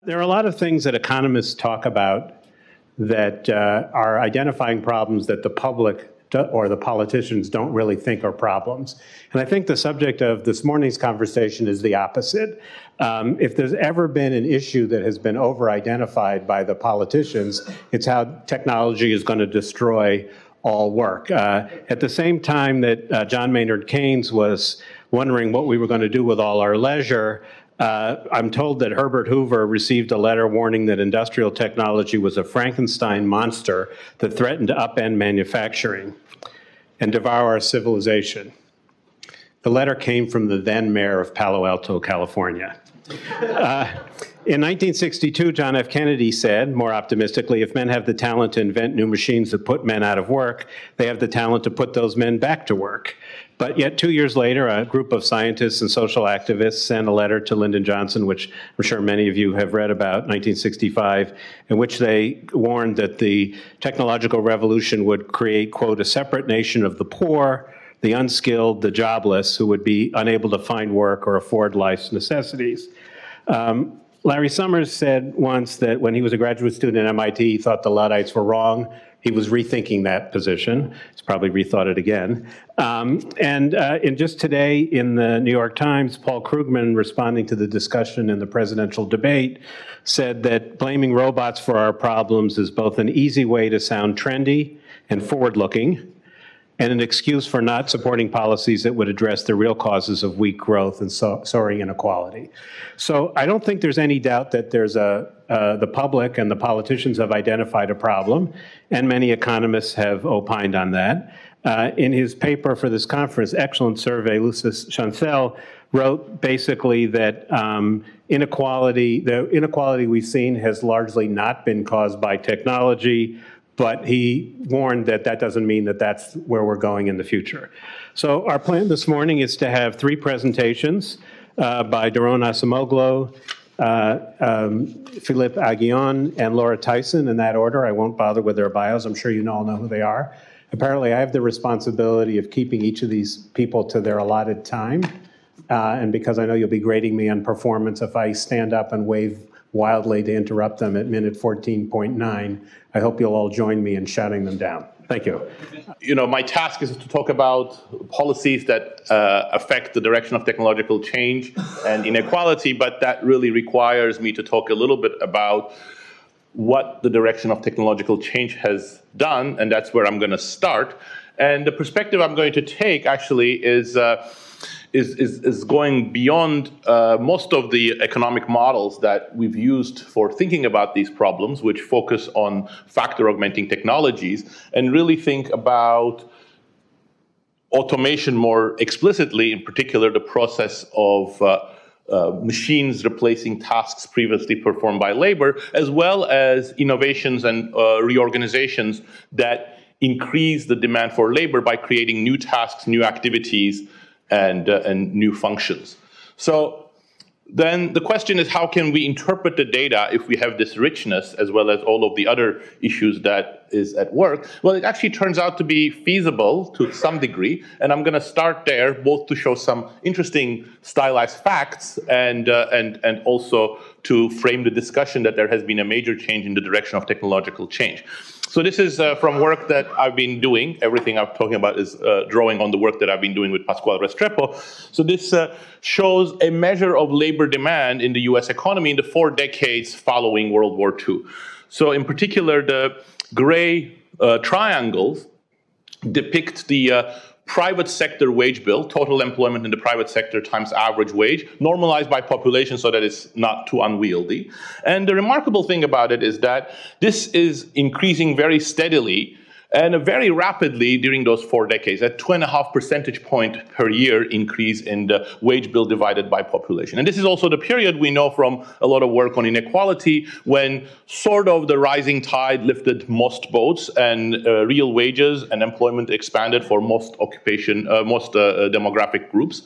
There are a lot of things that economists talk about that are identifying problems that the public or the politicians don't really think are problems. And I think the subject of this morning's conversation is the opposite. If there's ever been an issue that has been over-identified by the politicians, it's how technology is going to destroy all work. At the same time that John Maynard Keynes was wondering what we were going to do with all our leisure, I'm told that Herbert Hoover received a letter warning that industrial technology was a Frankenstein monster that threatened to upend manufacturing and devour our civilization. The letter came from the then mayor of Palo Alto, California. In 1962, John F. Kennedy said, more optimistically, if men have the talent to invent new machines that put men out of work, they have the talent to put those men back to work. But yet 2 years later, a group of scientists and social activists sent a letter to Lyndon Johnson, which I'm sure many of you have read about, 1965, in which they warned that the technological revolution would create, quote, a separate nation of the poor, the unskilled, the jobless, who would be unable to find work or afford life's necessities. Larry Summers said once that when he was a graduate student at MIT, he thought the Luddites were wrong. He was rethinking that position. He's probably rethought it again. And just today in the New York Times, Paul Krugman, responding to the discussion in the presidential debate, said that blaming robots for our problems is both an easy way to sound trendy and forward-looking, and an excuse for not supporting policies that would address the real causes of weak growth and soaring inequality. So I don't think there's any doubt that there's the public and the politicians have identified a problem, and many economists have opined on that. In his paper for this conference, excellent survey, Lucis Chancel wrote basically that the inequality we've seen has largely not been caused by technology, but he warned that that doesn't mean that that's where we're going in the future. So our plan this morning is to have 3 presentations by Daron Acemoglu, Philippe Aghion, and Laura Tyson in that order. I won't bother with their bios. I'm sure you all know who they are. Apparently, I have the responsibility of keeping each of these people to their allotted time. And because I know you'll be grading me on performance, if I stand up and wave wildly to interrupt them at minute 14.9, I hope you'll all join me in shouting them down. Thank you. You know, my task is to talk about policies that affect the direction of technological change and inequality, but that really requires me to talk a little bit about what the direction of technological change has done, and that's where I'm going to start. And the perspective I'm going to take actually is going beyond most of the economic models that we've used for thinking about these problems, which focus on factor augmenting technologies, and really think about automation more explicitly, in particular the process of machines replacing tasks previously performed by labor, as well as innovations and reorganizations that increase the demand for labor by creating new tasks, new activities, and new functions. So then the question is, how can we interpret the data if we have this richness as well as all of the other issues that is at work? Well, it actually turns out to be feasible to some degree, and I'm going to start there both to show some interesting stylized facts and also to frame the discussion that there has been a major change in the direction of technological change. So this is from work that I've been doing. Everything I'm talking about is drawing on the work that I've been doing with Pasquale Restrepo. So this shows a measure of labor demand in the US economy in the 4 decades following World War II. So in particular, the gray triangles depict the private sector wage bill, total employment in the private sector times average wage, normalized by population so that it's not too unwieldy. And the remarkable thing about it is that this is increasing very steadily and very rapidly during those 4 decades, a 2.5 percentage point per year increase in the wage bill divided by population. And this is also the period we know from a lot of work on inequality when sort of the rising tide lifted most boats and real wages and employment expanded for most demographic groups.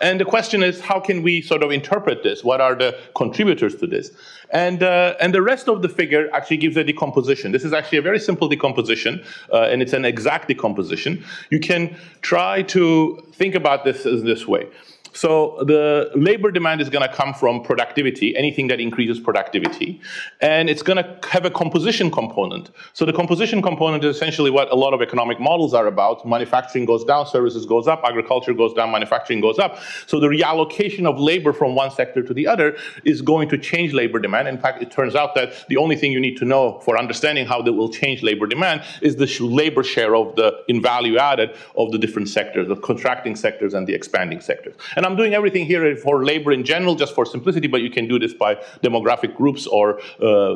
And the question is, how can we sort of interpret this? What are the contributors to this? And the rest of the figure actually gives a decomposition. This is actually a very simple decomposition, and it's an exact decomposition. You can try to think about this as this way. So the labor demand is going to come from productivity, anything that increases productivity, and it's going to have a composition component. So the composition component is essentially what a lot of economic models are about. Manufacturing goes down, services goes up, agriculture goes down, manufacturing goes up. So the reallocation of labor from one sector to the other is going to change labor demand. In fact, it turns out that the only thing you need to know for understanding how that will change labor demand is the labor share of in value added of the different sectors, the contracting sectors and the expanding sectors. And I'm doing everything here for labor in general, just for simplicity, but you can do this by demographic groups or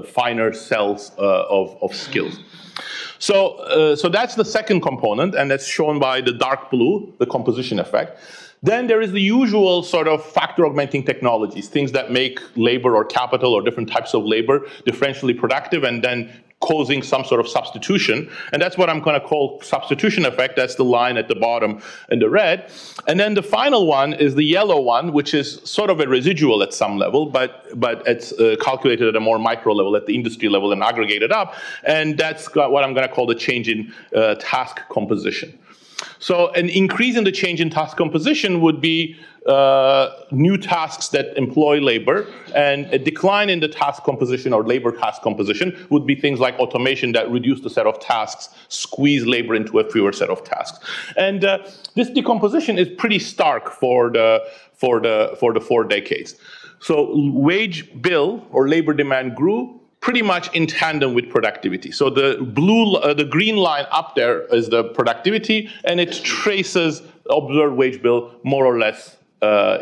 finer cells of skills. So that's the second component, and that's shown by the dark blue, the composition effect. Then there is the usual sort of factor augmenting technologies, things that make labor or capital or different types of labor differentially productive and then causing some sort of substitution. And that's what I'm going to call substitution effect. That's the line at the bottom in the red. And then the final one is the yellow one, which is sort of a residual at some level, but it's calculated at a more micro level, at the industry level, and aggregated up. And that's what I'm going to call the change in task composition. So an increase in the change in task composition would be new tasks that employ labor, and a decline in the task composition or labor task composition would be things like automation that reduce the set of tasks, squeeze labor into a fewer set of tasks. And this decomposition is pretty stark for the 4 decades. So wage bill or labor demand grew pretty much in tandem with productivity. So the green line up there is the productivity, and it traces observed wage bill more or less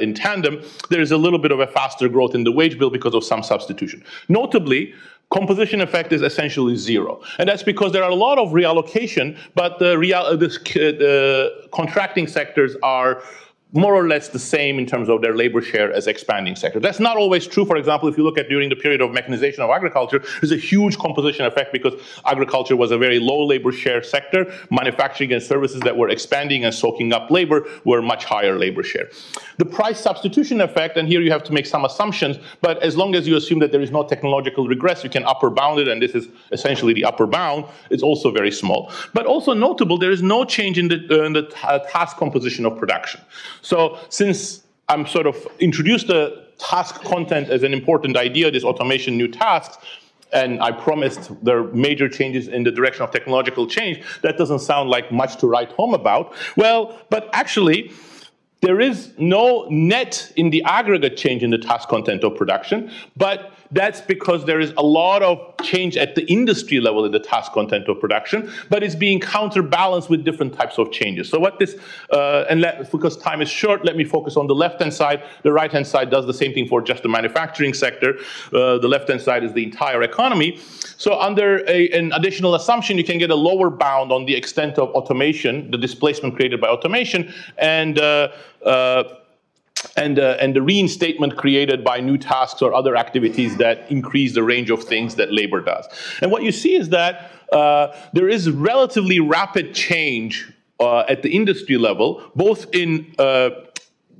in tandem. There is a little bit of a faster growth in the wage bill because of some substitution. Notably, composition effect is essentially zero. And that's because there are a lot of reallocation, but the contracting sectors are more or less the same in terms of their labor share as expanding sectors. That's not always true. For example, if you look at during the period of mechanization of agriculture, there's a huge composition effect because agriculture was a very low labor share sector. Manufacturing and services that were expanding and soaking up labor were much higher labor share. The price substitution effect, and here you have to make some assumptions, but as long as you assume that there is no technological regress, you can upper bound it, and this is essentially the upper bound. It's also very small. But also notable, there is no change in the task composition of production. So since I'm sort of introduced the task content as an important idea, this automation, new tasks, and I promised there are major changes in the direction of technological change, that doesn't sound like much to write home about. Well, but actually, there is no net in the aggregate change in the task content of production, but that's because there is a lot of change at the industry level in the task content of production, but it's being counterbalanced with different types of changes. So what this, because time is short, let me focus on the left-hand side. The right-hand side does the same thing for just the manufacturing sector. The left-hand side is the entire economy. So under an additional assumption, you can get a lower bound on the extent of automation, the displacement created by automation, and the reinstatement created by new tasks or other activities that increase the range of things that labor does. And what you see is that there is relatively rapid change at the industry level, both in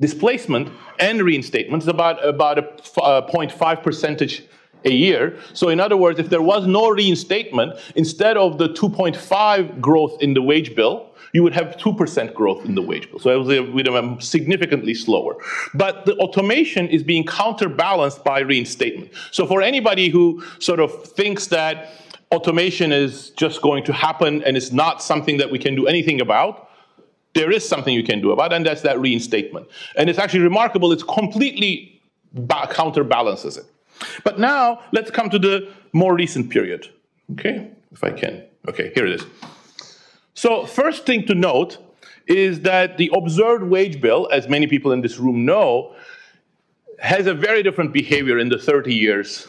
displacement and reinstatement. It's about a 0.5% a year. So in other words, if there was no reinstatement, instead of the 2.5 growth in the wage bill, you would have 2% growth in the wage bill. So it was significantly slower. But the automation is being counterbalanced by reinstatement. So for anybody who sort of thinks that automation is just going to happen and it's not something that we can do anything about, there is something you can do about it, and that's that reinstatement. And it's actually remarkable, it's completely counterbalances it. But now, let's come to the more recent period. Okay, if I can. Okay, here it is. So first thing to note is that the observed wage bill, as many people in this room know, has a very different behavior in the 30 years,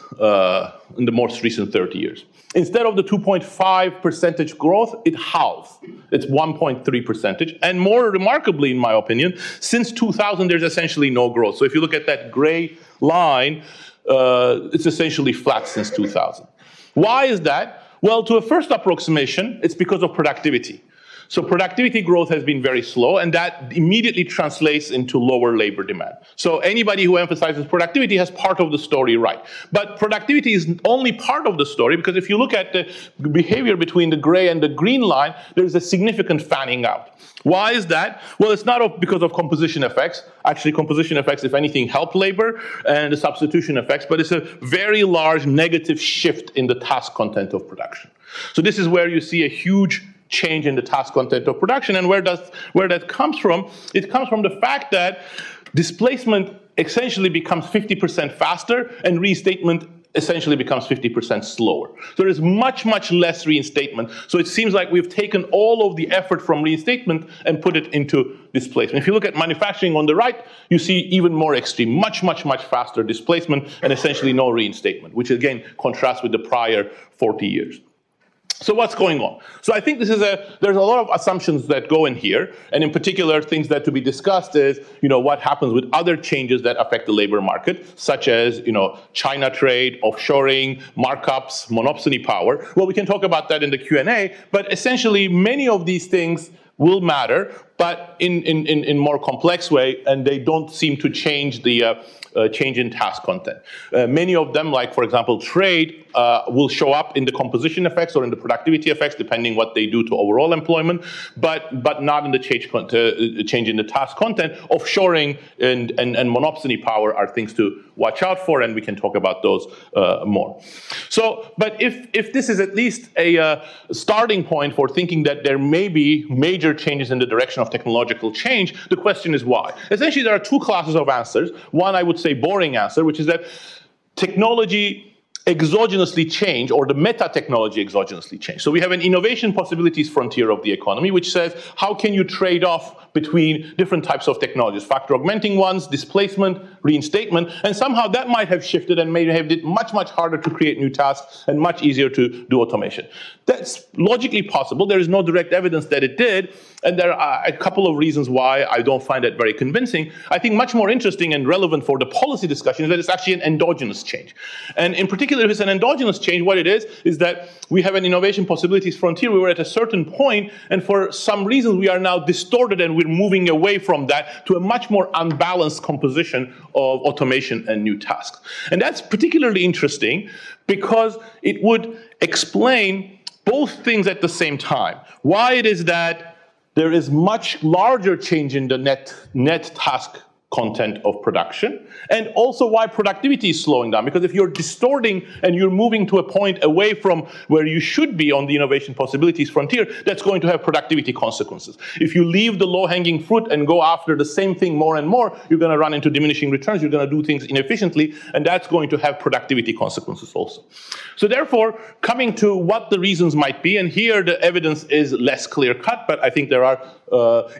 in the most recent 30 years. Instead of the 2.5% growth, it halves. It's 1.3%. And more remarkably, in my opinion, since 2000, there's essentially no growth. So if you look at that gray line, it's essentially flat since 2000. Why is that? Well, to a first approximation, it's because of productivity. So productivity growth has been very slow, and that immediately translates into lower labor demand. So anybody who emphasizes productivity has part of the story right. But productivity is only part of the story, because if you look at the behavior between the gray and the green line, there's a significant fanning out. Why is that? Well, it's not because of composition effects. Actually, composition effects, if anything, help labor, and the substitution effects, but it's a very large negative shift in the task content of production. So this is where you see a huge change in the task content of production. And where that comes from? It comes from the fact that displacement essentially becomes 50% faster, and reinstatement essentially becomes 50% slower. So there is much, much less reinstatement. So it seems like we've taken all of the effort from reinstatement and put it into displacement. If you look at manufacturing on the right, you see even more extreme, much, much, much faster displacement and essentially no reinstatement, which again contrasts with the prior 40 years. So what's going on? So I think there's a lot of assumptions that go in here, and in particular, things that to be discussed is, what happens with other changes that affect the labor market, such as, China trade, offshoring, markups, monopsony power. Well, we can talk about that in the Q&A, but essentially many of these things will matter, but in more complex way, and they don't seem to change the change in task content. Many of them, like for example trade, will show up in the composition effects or in the productivity effects, depending what they do to overall employment, but not in the change in the task content. Offshoring and monopsony power are things to watch out for, and we can talk about those more. So, but if this is at least a starting point for thinking that there may be major changes in the direction of technological change, the question is why? Essentially, there are two classes of answers. One, I would say, boring answer, which is that technology exogenously change, or the meta-technology exogenously change. So we have an innovation possibilities frontier of the economy, which says, how can you trade off between different types of technologies, factor augmenting ones, displacement, reinstatement, and somehow that might have shifted and may have it much, much harder to create new tasks and much easier to do automation. That's logically possible. There is no direct evidence that it did, and there are a couple of reasons why I don't find that very convincing. I think much more interesting and relevant for the policy discussion is that it's actually an endogenous change. And in particular, if it's an endogenous change, what it is that we have an innovation possibilities frontier. We were at a certain point, and for some reason we are now distorted, and we're moving away from that to a much more unbalanced composition of automation and new tasks. And that's particularly interesting because it would explain both things at the same time. Why it is that there is much larger change in the net task content of production, and also why productivity is slowing down. Because if you're distorting and you're moving to a point away from where you should be on the innovation possibilities frontier, that's going to have productivity consequences. If you leave the low-hanging fruit and go after the same thing more and more, you're going to run into diminishing returns, you're going to do things inefficiently, and that's going to have productivity consequences also. So therefore, coming to what the reasons might be, and here the evidence is less clear-cut, but I think there are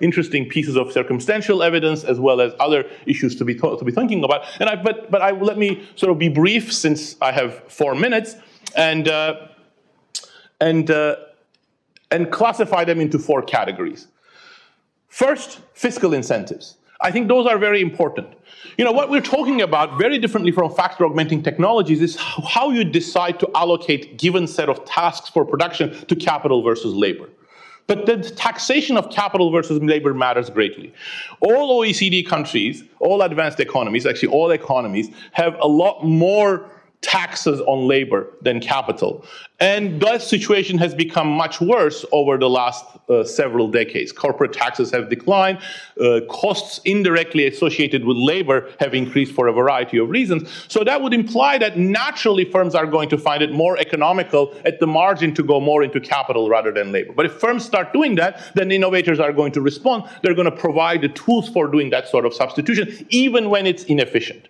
interesting pieces of circumstantial evidence as well as other issues to be thinking about. And let me sort of be brief, since I have 4 minutes, and classify them into 4 categories. First, fiscal incentives. I think those are very important. What we're talking about, very differently from factor augmenting technologies, is how you decide to allocate given set of tasks for production to capital versus labor. But the taxation of capital versus labor matters greatly. All OECD countries, all advanced economies, actually all economies, have a lot more taxes on labor than capital. And that situation has become much worse over the last several decades. Corporate taxes have declined. Costs indirectly associated with labor have increased for a variety of reasons. So that would imply that naturally firms are going to find it more economical at the margin to go more into capital rather than labor. But if firms start doing that, then innovators are going to respond. They're going to provide the tools for doing that sort of substitution, even when it's inefficient.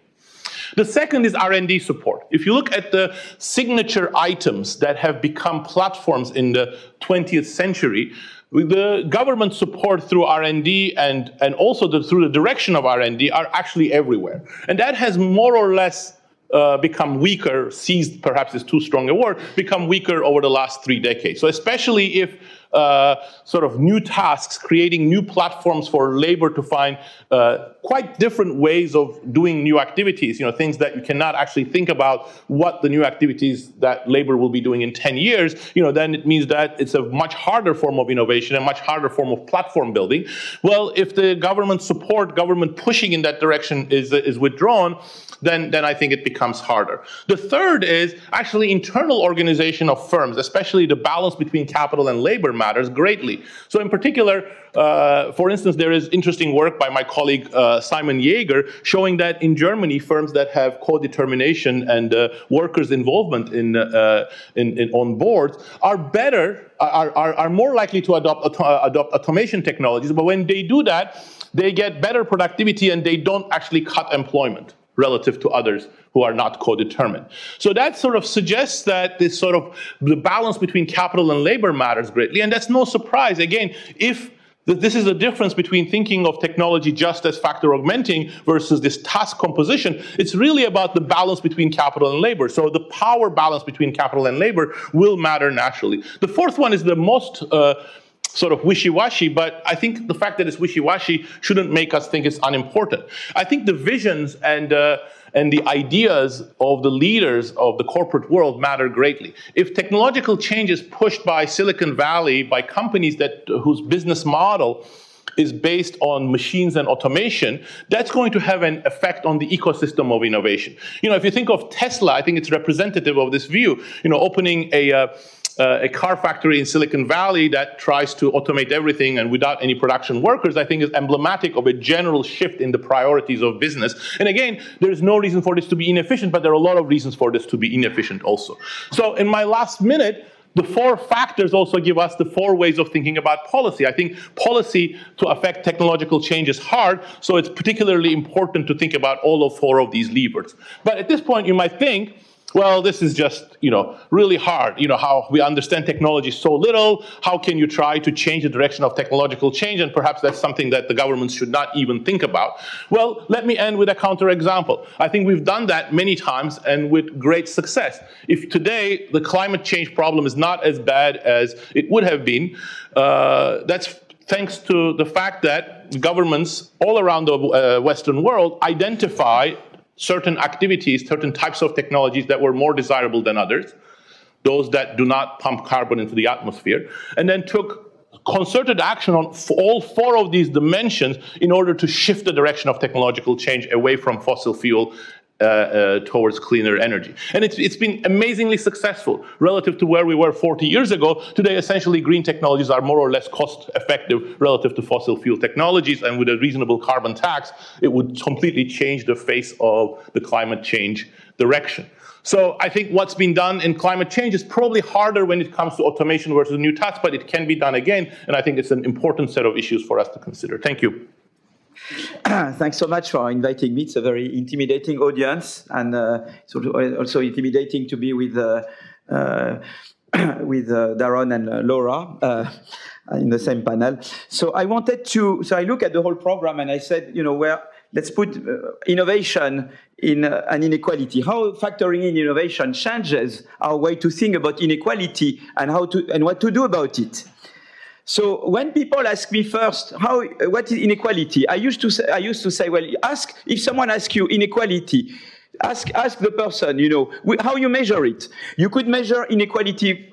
The second is R&D support. If you look at the signature items that have become platforms in the 20th century, the government support through R&D and also through the direction of R&D are actually everywhere. And that has more or less become weaker, seized perhaps is too strong a word, become weaker over the last 3 decades. So especially if sort of new tasks, creating new platforms for labor to find quite different ways of doing new activities, things that you cannot actually think about what the new activities that labor will be doing in 10 years, then it means that it's a much harder form of innovation, a much harder form of platform building. Well, if the government support, government pushing in that direction is withdrawn, then I think it becomes harder. The third is actually internal organization of firms, especially the balance between capital and labor matters greatly. So in particular, for instance, there is interesting work by my colleague Simon Jaeger showing that in Germany, firms that have co-determination and workers' involvement on boards are more likely to adopt automation technologies. But when they do that, they get better productivity and they don't actually cut employment relative to others who are not co-determined. So that sort of suggests that this sort of the balance between capital and labor matters greatly, and that's no surprise. Again, if this is the difference between thinking of technology just as factor augmenting versus this task composition, it's really about the balance between capital and labor. So the power balance between capital and labor will matter naturally. The fourth one is the most sort of wishy-washy, but I think the fact that it's wishy-washy shouldn't make us think it's unimportant. I think the visions and the ideas of the leaders of the corporate world matter greatly. If technological change is pushed by Silicon Valley, by companies whose business model is based on machines and automation, that's going to have an effect on the ecosystem of innovation. If you think of Tesla, I think it's representative of this view. Opening a car factory in Silicon Valley that tries to automate everything and without any production workers, I think is emblematic of a general shift in the priorities of business. And again, there's no reason for this to be inefficient, but there are a lot of reasons for this to be inefficient also. So in my last minute, the four factors also give us the four ways of thinking about policy. I think policy to affect technological change is hard, so it's particularly important to think about all of four of these levers. But at this point, you might think, well, this is just, really hard. How we understand technology so little. How can you try to change the direction of technological change? And perhaps that's something that the governments should not even think about. Well, let me end with a counterexample. I think we've done that many times and with great success. If today the climate change problem is not as bad as it would have been, that's thanks to the fact that governments all around the Western world identify certain activities, certain types of technologies that were more desirable than others, those that do not pump carbon into the atmosphere, and then took concerted action on all four of these dimensions in order to shift the direction of technological change away from fossil fuel towards cleaner energy. And it's been amazingly successful relative to where we were 40 years ago. Today, essentially, green technologies are more or less cost effective relative to fossil fuel technologies, and with a reasonable carbon tax, it would completely change the face of the climate change direction. So I think what's been done in climate change is probably harder when it comes to automation versus new tasks, but it can be done again, and I think it's an important set of issues for us to consider. Thank you. Thanks so much for inviting me. It's a very intimidating audience, and it's also intimidating to be with Daron and Laura in the same panel. So I look at the whole program and I said, let's put innovation in an inequality. How factoring in innovation changes our way to think about inequality and what to do about it. So when people ask me first, what is inequality? I used to say, well, if someone asks you inequality, ask the person, how you measure it. You could measure inequality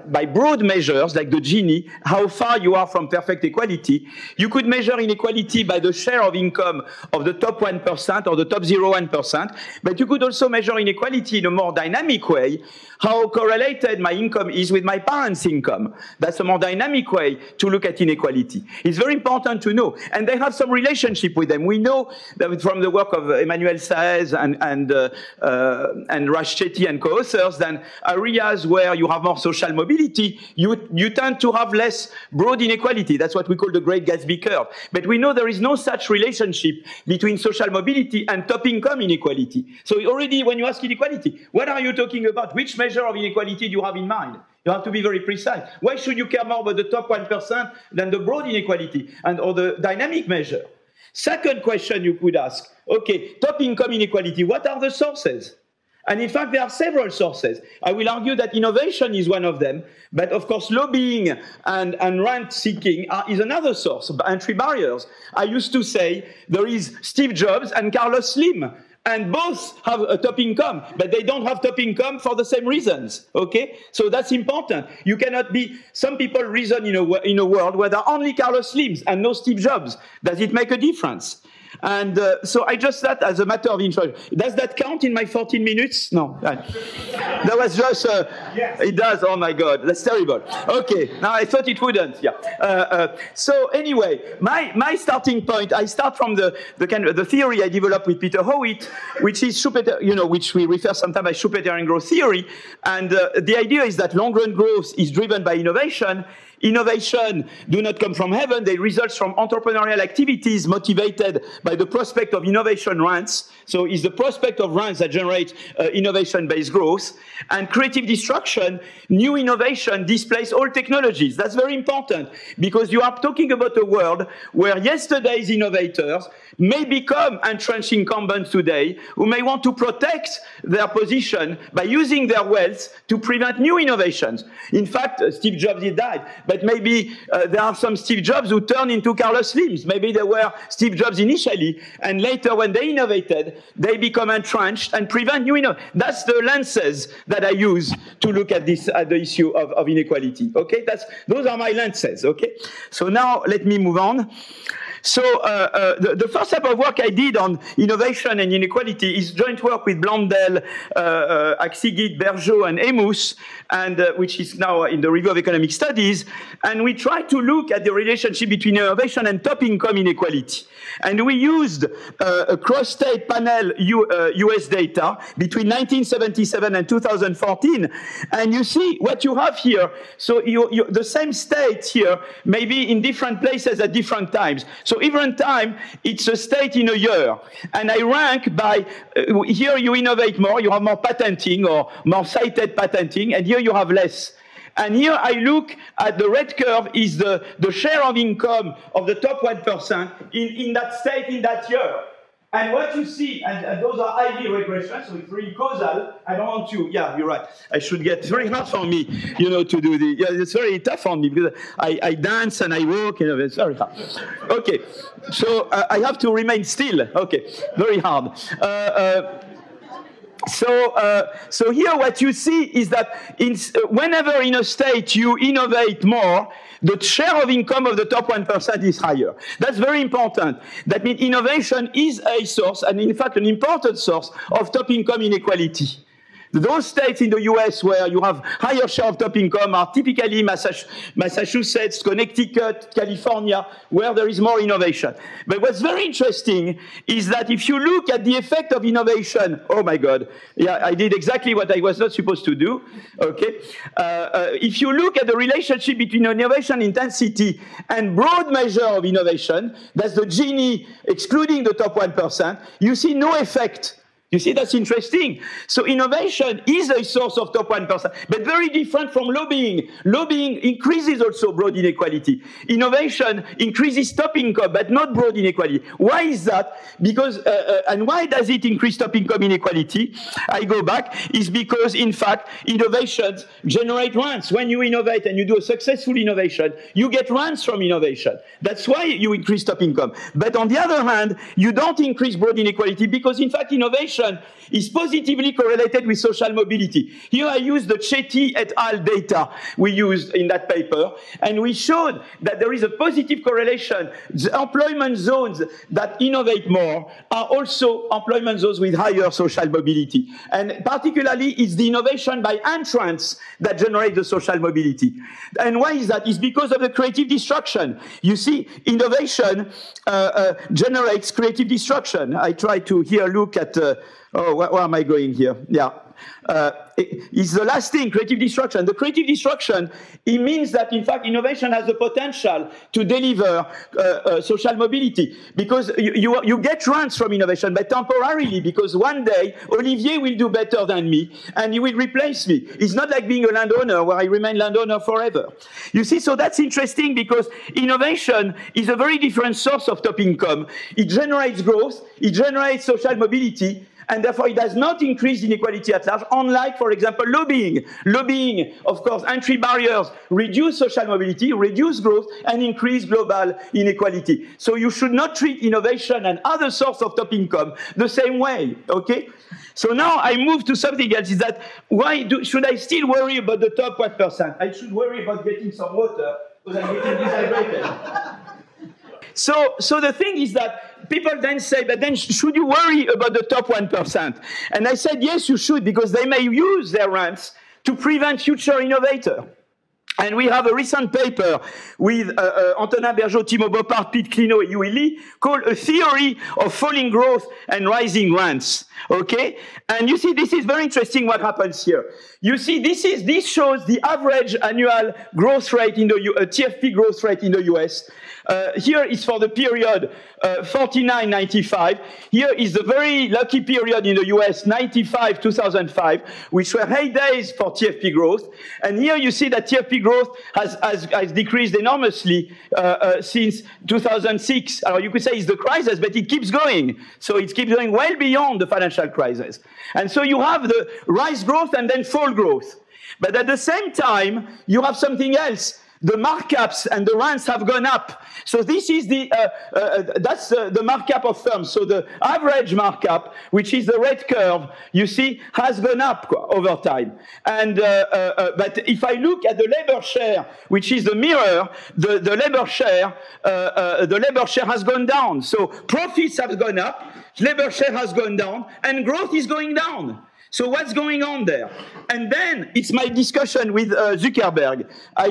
by broad measures, like the Gini, how far you are from perfect equality. You could measure inequality by the share of income of the top 1% or the top 0.1%, but you could also measure inequality in a more dynamic way, how correlated my income is with my parents' income. That's a more dynamic way to look at inequality. It's very important to know. And they have some relationship with them. We know that from the work of Emmanuel Saez and Raj Chetty and co-authors, then areas where you have more social mobility, you tend to have less broad inequality. That's what we call the Great Gatsby curve. But we know there is no such relationship between social mobility and top income inequality. So already when you ask inequality, what are you talking about? Which measure of inequality do you have in mind? You have to be very precise. Why should you care more about the top 1% than the broad inequality or the dynamic measure? Second question you could ask, okay, top income inequality, what are the sources? And in fact, there are several sources. I will argue that innovation is one of them, but of course, lobbying and rent seeking is another source of entry barriers. I used to say there is Steve Jobs and Carlos Slim, and both have a top income, but they don't have top income for the same reasons, okay? So that's important. You cannot be, some people reason in a world where there are only Carlos Slims and no Steve Jobs. Does it make a difference? And so I just that as a matter of interest. Does that count in my 14 minutes? No. That was just, yes. It does, oh my God, that's terrible. Okay, now I thought it wouldn't, yeah. So anyway, my starting point, I start from the theory I developed with Peter Howitt, which is which we refer sometimes as Schumpeterian growth theory. And the idea is that long-run growth is driven by innovation. Innovation do not come from heaven. They result from entrepreneurial activities motivated by the prospect of innovation rents. So it's the prospect of rents that generate innovation-based growth. And creative destruction, new innovation displace all technologies. That's very important because you are talking about a world where yesterday's innovators may become entrenched incumbents today who may want to protect their position by using their wealth to prevent new innovations. In fact, Steve Jobs died, but maybe there are some Steve Jobs who turn into Carlos Slims. Maybe they were Steve Jobs initially, and later when they innovated, they become entrenched and prevent new innovation. That's the lenses that I use to look at this the issue of inequality. Okay, those are my lenses. Okay, so now let me move on. So the first type of work I did on innovation and inequality is joint work with Blondel, Aksigit, Bergeau, and Emus, and which is now in the Review of Economic Studies. And we tried to look at the relationship between innovation and top income inequality. And we used a cross-state panel US data between 1977 and 2014. And you see what you have here. So the same state here may be in different places at different times. So every time, it's a state in a year. And I rank by, here you innovate more, you have more patenting or more cited patenting, and here you have less. And here I look at the red curve is the share of income of the top 1% in that state in that year. And what you see, and those are IV regressions, so it's really causal. I don't want to, yeah, you're right. I should get, it's very hard for me, to do the, yeah, it's very tough for me because I dance and I walk, it's very hard. Okay, so I have to remain still. Okay, very hard. So here what you see is that whenever in a state you innovate more, the share of income of the top 1% is higher. That's very important. That means innovation is a source, and in fact an important source, of top income inequality. Those states in the US where you have higher share of top income are typically Massachusetts, Connecticut, California, where there is more innovation. But what's very interesting is that if you look at the effect of innovation, oh my God, yeah, I did exactly what I was not supposed to do, okay? If you look at the relationship between innovation intensity and broad measure of innovation, that's the Gini excluding the top 1%, you see no effect. You see, that's interesting. So innovation is a source of top 1%, but very different from lobbying. Lobbying increases also broad inequality. Innovation increases top income, but not broad inequality. Why is that? Because, and why does it increase top income inequality? I go back, is because, in fact, innovations generate rents. When you innovate and you do a successful innovation, you get rents from innovation. That's why you increase top income. But on the other hand, you don't increase broad inequality because, in fact, innovation is positively correlated with social mobility. Here I use the Chetty et al. Data we used in that paper, and we showed that there is a positive correlation. The employment zones that innovate more are also employment zones with higher social mobility. And particularly, it's the innovation by entrants that generate the social mobility. And why is that? It's because of the creative destruction. You see, innovation generates creative destruction. I try to here look at where am I going here? Yeah. It's the last thing, creative destruction. The creative destruction, it means that, in fact, innovation has the potential to deliver social mobility because you get rents from innovation, but temporarily, because one day Olivier will do better than me and he will replace me. It's not like being a landowner where I remain landowner forever. You see, so that's interesting because innovation is a very different source of top income. It generates growth, it generates social mobility, and therefore it does not increase inequality at large, unlike, for example, lobbying. Lobbying, of course, entry barriers reduce social mobility, reduce growth, and increase global inequality. So you should not treat innovation and other sources of top income the same way, okay? So now I move to something else, is that should I still worry about the top 1%? I should worry about getting some water, because I'm getting dehydrated. So the thing is that people then say, but then should you worry about the top 1%? And I said, yes, you should, because they may use their rents to prevent future innovators. And we have a recent paper with Antonin Bergeau, Timo Boppard, Pete Clino, and Yui Lee called A Theory of Falling Growth and Rising Rents. Okay? And you see, this is very interesting what happens here. You see, this shows the average annual growth rate in the TFP growth rate in the US. Here is for the period 49-95. Here is the very lucky period in the US, 95-2005, which were heydays for TFP growth. And here you see that TFP growth has decreased enormously since 2006. You could say it's the crisis, but it keeps going. So it keeps going well beyond the financial crisis. And so you have the rise growth and then fall growth. But at the same time, you have something else. The markups and the rents have gone up. So this is that's the markup of firms. So the average markup, which is the red curve, you see, has gone up over time. And but if I look at the labor share, which is the mirror, the labor share has gone down. So profits have gone up, labor share has gone down, and growth is going down. So what's going on there? And then it's my discussion with Zuckerberg. I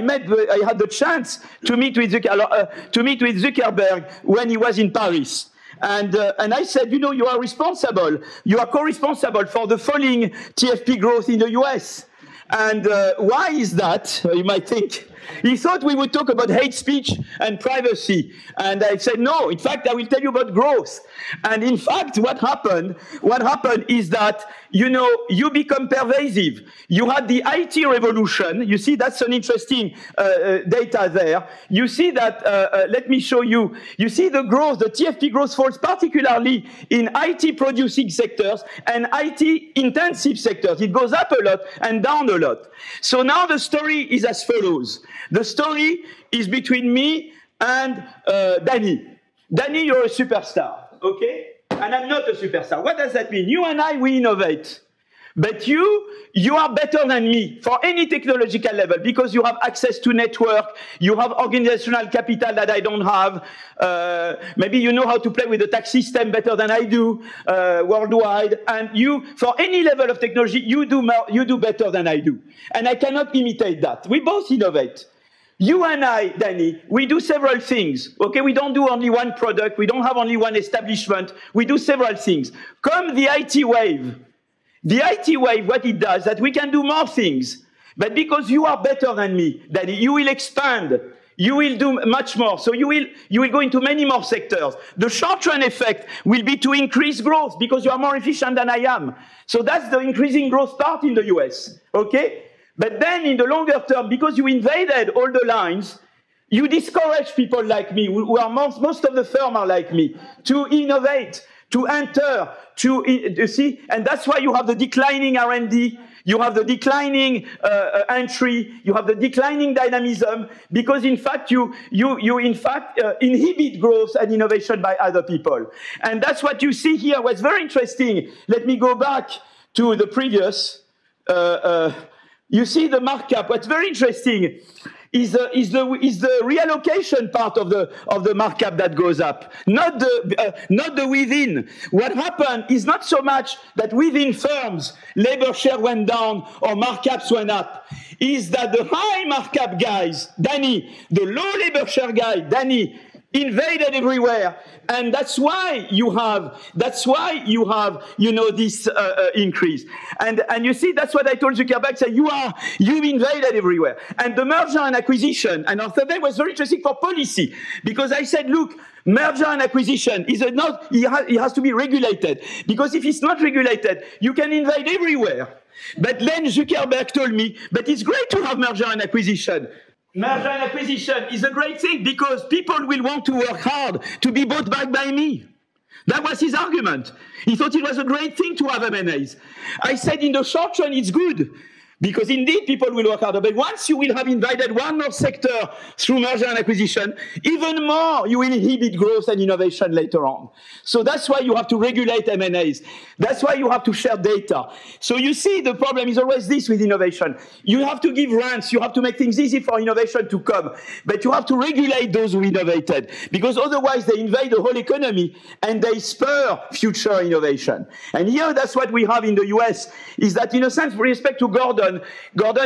had the chance to meet with Zuckerberg when he was in Paris. And I said, you are responsible. You are co-responsible for the falling TFP growth in the US. And why is that? You might think. He thought we would talk about hate speech and privacy. And I said, no, in fact, I will tell you about growth. And in fact, what happened is that, you become pervasive. You had the IT revolution. You see, that's an interesting data there. You see that, let me show you. You see the growth, the TFP growth falls particularly in IT producing sectors and IT intensive sectors. It goes up a lot and down a lot. So now the story is as follows. The story is between me and Danny. Danny, you're a superstar, okay? And I'm not a superstar. What does that mean? You and I, we innovate. But you are better than me for any technological level because you have access to network, you have organizational capital that I don't have. Maybe you know how to play with the tax system better than I do worldwide. And you, for any level of technology, you do better than I do. And I cannot imitate that. We both innovate. You and I, Danny, we do several things, okay? We don't do only one product. We don't have only one establishment. We do several things. Come the IT wave. The IT wave, what it does, that we can do more things. But because you are better than me, Danny, you will expand. You will do much more. So you will go into many more sectors. The short-run effect will be to increase growth because you are more efficient than I am. So that's the increasing growth part in the US, okay? But then in the longer term, because you invaded all the lines, you discourage people like me, who are most of the firms are like me, to innovate, to enter, to see, and that's why you have the declining R&D, you have the declining entry, you have the declining dynamism, because in fact you inhibit growth and innovation by other people. And that's what you see here. What's very interesting, let me go back to the previous, you see the markup. What's very interesting is the reallocation part of the markup that goes up, not the within. What happened is not so much that within firms labor share went down or markups went up, is that the high markup guys, Danny, the low labor share guy, Danny, invaded everywhere, and that's why you have this increase. And you see, that's what I told Zuckerberg. Say you invaded everywhere. And the merger and acquisition, and our survey was very interesting for policy because I said, look, merger and acquisition it has to be regulated, because if it's not regulated, you can invade everywhere. But then Zuckerberg told me, but it's great to have merger and acquisition. Merger and acquisition is a great thing because people will want to work hard to be bought back by me. That was his argument. He thought it was a great thing to have M&As. I said in the short run, it's good. Because indeed, people will work harder. But once you will have invited one more sector through merger and acquisition, even more you will inhibit growth and innovation later on. So that's why you have to regulate M&As. That's why you have to share data. So you see, the problem is always this with innovation. You have to give rents. You have to make things easy for innovation to come. But you have to regulate those who innovated. Because otherwise, they invade the whole economy and they spur future innovation. And here, that's what we have in the US, is that in a sense, with respect to Gordon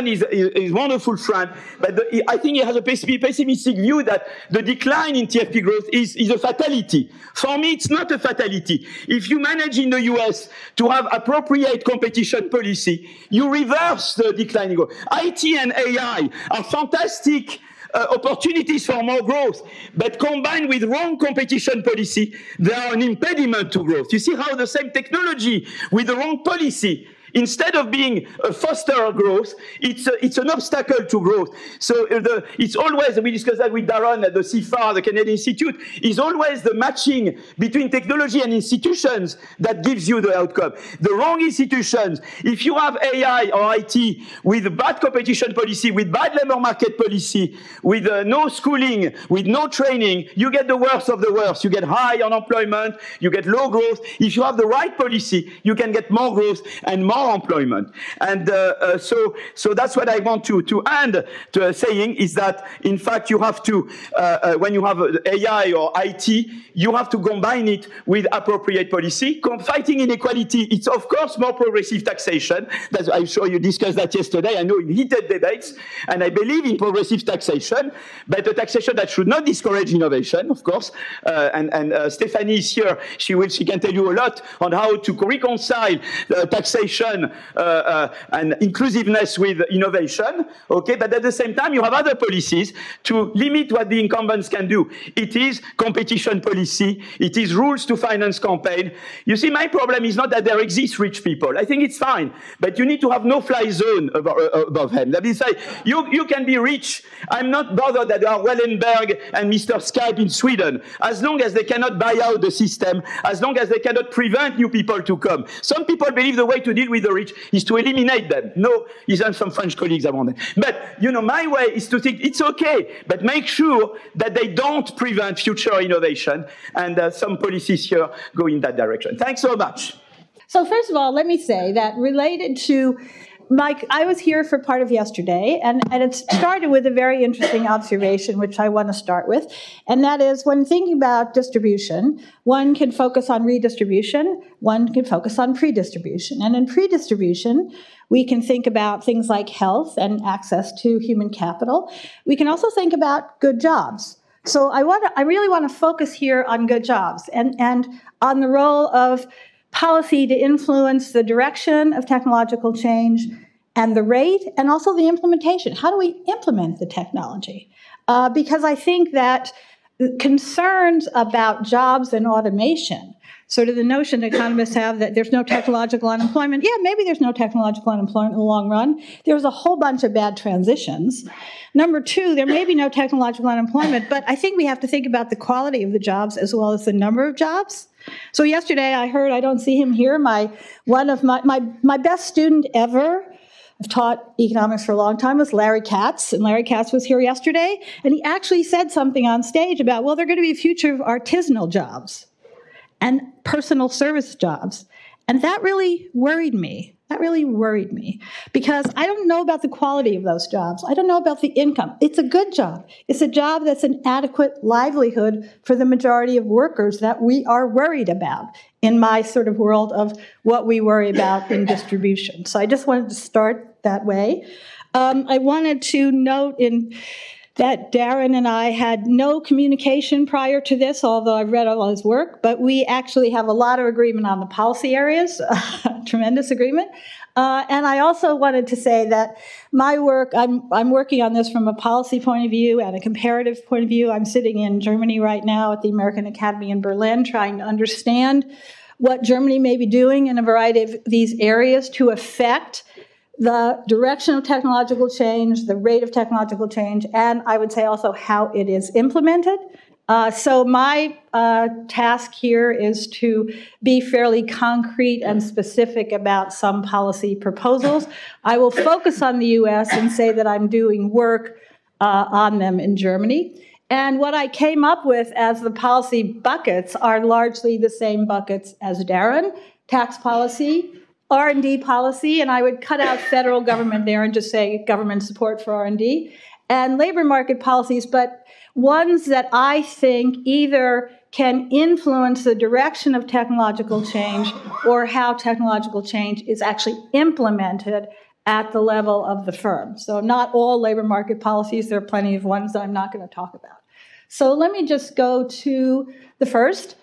is a wonderful friend, but I think he has a pessimistic view that the decline in TFP growth is a fatality. For me, it's not a fatality. If you manage in the US to have appropriate competition policy, you reverse the decline in growth. IT and AI are fantastic opportunities for more growth, but combined with wrong competition policy, they are an impediment to growth. You see how the same technology with the wrong policy, instead of being a foster growth, it's an obstacle to growth. So it's always, we discussed that with Daron at the CFAR, the Canadian Institute, is always the matching between technology and institutions that gives you the outcome. The wrong institutions, if you have AI or IT with bad competition policy, with bad labor market policy, with no schooling, with no training, you get the worst of the worst. You get high unemployment, you get low growth. If you have the right policy, you can get more growth and more employment. And so that's what I want to end to saying, is that in fact you have to, when you have AI or IT, you have to combine it with appropriate policy. Fighting inequality, it's of course more progressive taxation. I'm sure you discussed that yesterday. I know in heated debates, and I believe in progressive taxation, but a taxation that should not discourage innovation, of course. And Stephanie is here. She can tell you a lot on how to reconcile taxation and inclusiveness with innovation, okay? But at the same time, you have other policies to limit what the incumbents can do. It is competition policy. It is rules to finance campaign. You see, my problem is not that there exist rich people. I think it's fine, but you need to have no-fly zone above them. That is, you can be rich. I'm not bothered that there are Wellenberg and Mr. Skype in Sweden, as long as they cannot buy out the system, as long as they cannot prevent new people to come. Some people believe the way to deal with the rich is to eliminate them. No, even some French colleagues have on it. But, you know, my way is to think it's okay, but make sure that they don't prevent future innovation, and some policies here go in that direction. Thanks so much. So first of all, let me say that related to Mike, I was here for part of yesterday, and it started with a very interesting observation, which I want to start with, and that is when thinking about distribution, one can focus on redistribution, one can focus on predistribution. And in predistribution, we can think about things like health and access to human capital. We can also think about good jobs. So I really want to focus here on good jobs and on the role of policy to influence the direction of technological change and the rate, and also the implementation. How do we implement the technology? Because I think that concerns about jobs and automation, sort of the notion that economists have that there's no technological unemployment. Yeah, maybe there's no technological unemployment in the long run. There's a whole bunch of bad transitions. Number two, there may be no technological unemployment, but I think we have to think about the quality of the jobs as well as the number of jobs. So yesterday I heard, I don't see him here, one of my best student ever, I've taught economics for a long time, was Larry Katz, and Larry Katz was here yesterday, and he actually said something on stage about, well, they're going to be a future of artisanal jobs and personal service jobs. And that really worried me. That really worried me because I don't know about the quality of those jobs. I don't know about the income. It's a good job. It's a job that's an adequate livelihood for the majority of workers that we are worried about in my sort of world of what we worry about in distribution. So I just wanted to start that way. I wanted to note that Daron and I had no communication prior to this, although I've read all his work, but we actually have a lot of agreement on the policy areas, tremendous agreement. And I also wanted to say that my work, I'm working on this from a policy point of view and a comparative point of view. I'm sitting in Germany right now at the American Academy in Berlin trying to understand what Germany may be doing in a variety of these areas to affect the direction of technological change, the rate of technological change, and I would say also how it is implemented. So my task here is to be fairly concrete and specific about some policy proposals. I will focus on the US and say that I'm doing work on them in Germany. And what I came up with as the policy buckets are largely the same buckets as Daron: tax policy, R&D policy, and I would cut out federal government there and just say government support for R&D, and labor market policies, but ones that I think either can influence the direction of technological change or how technological change is actually implemented at the level of the firm. So not all labor market policies, there are plenty of ones that I'm not going to talk about. So let me just go to the first.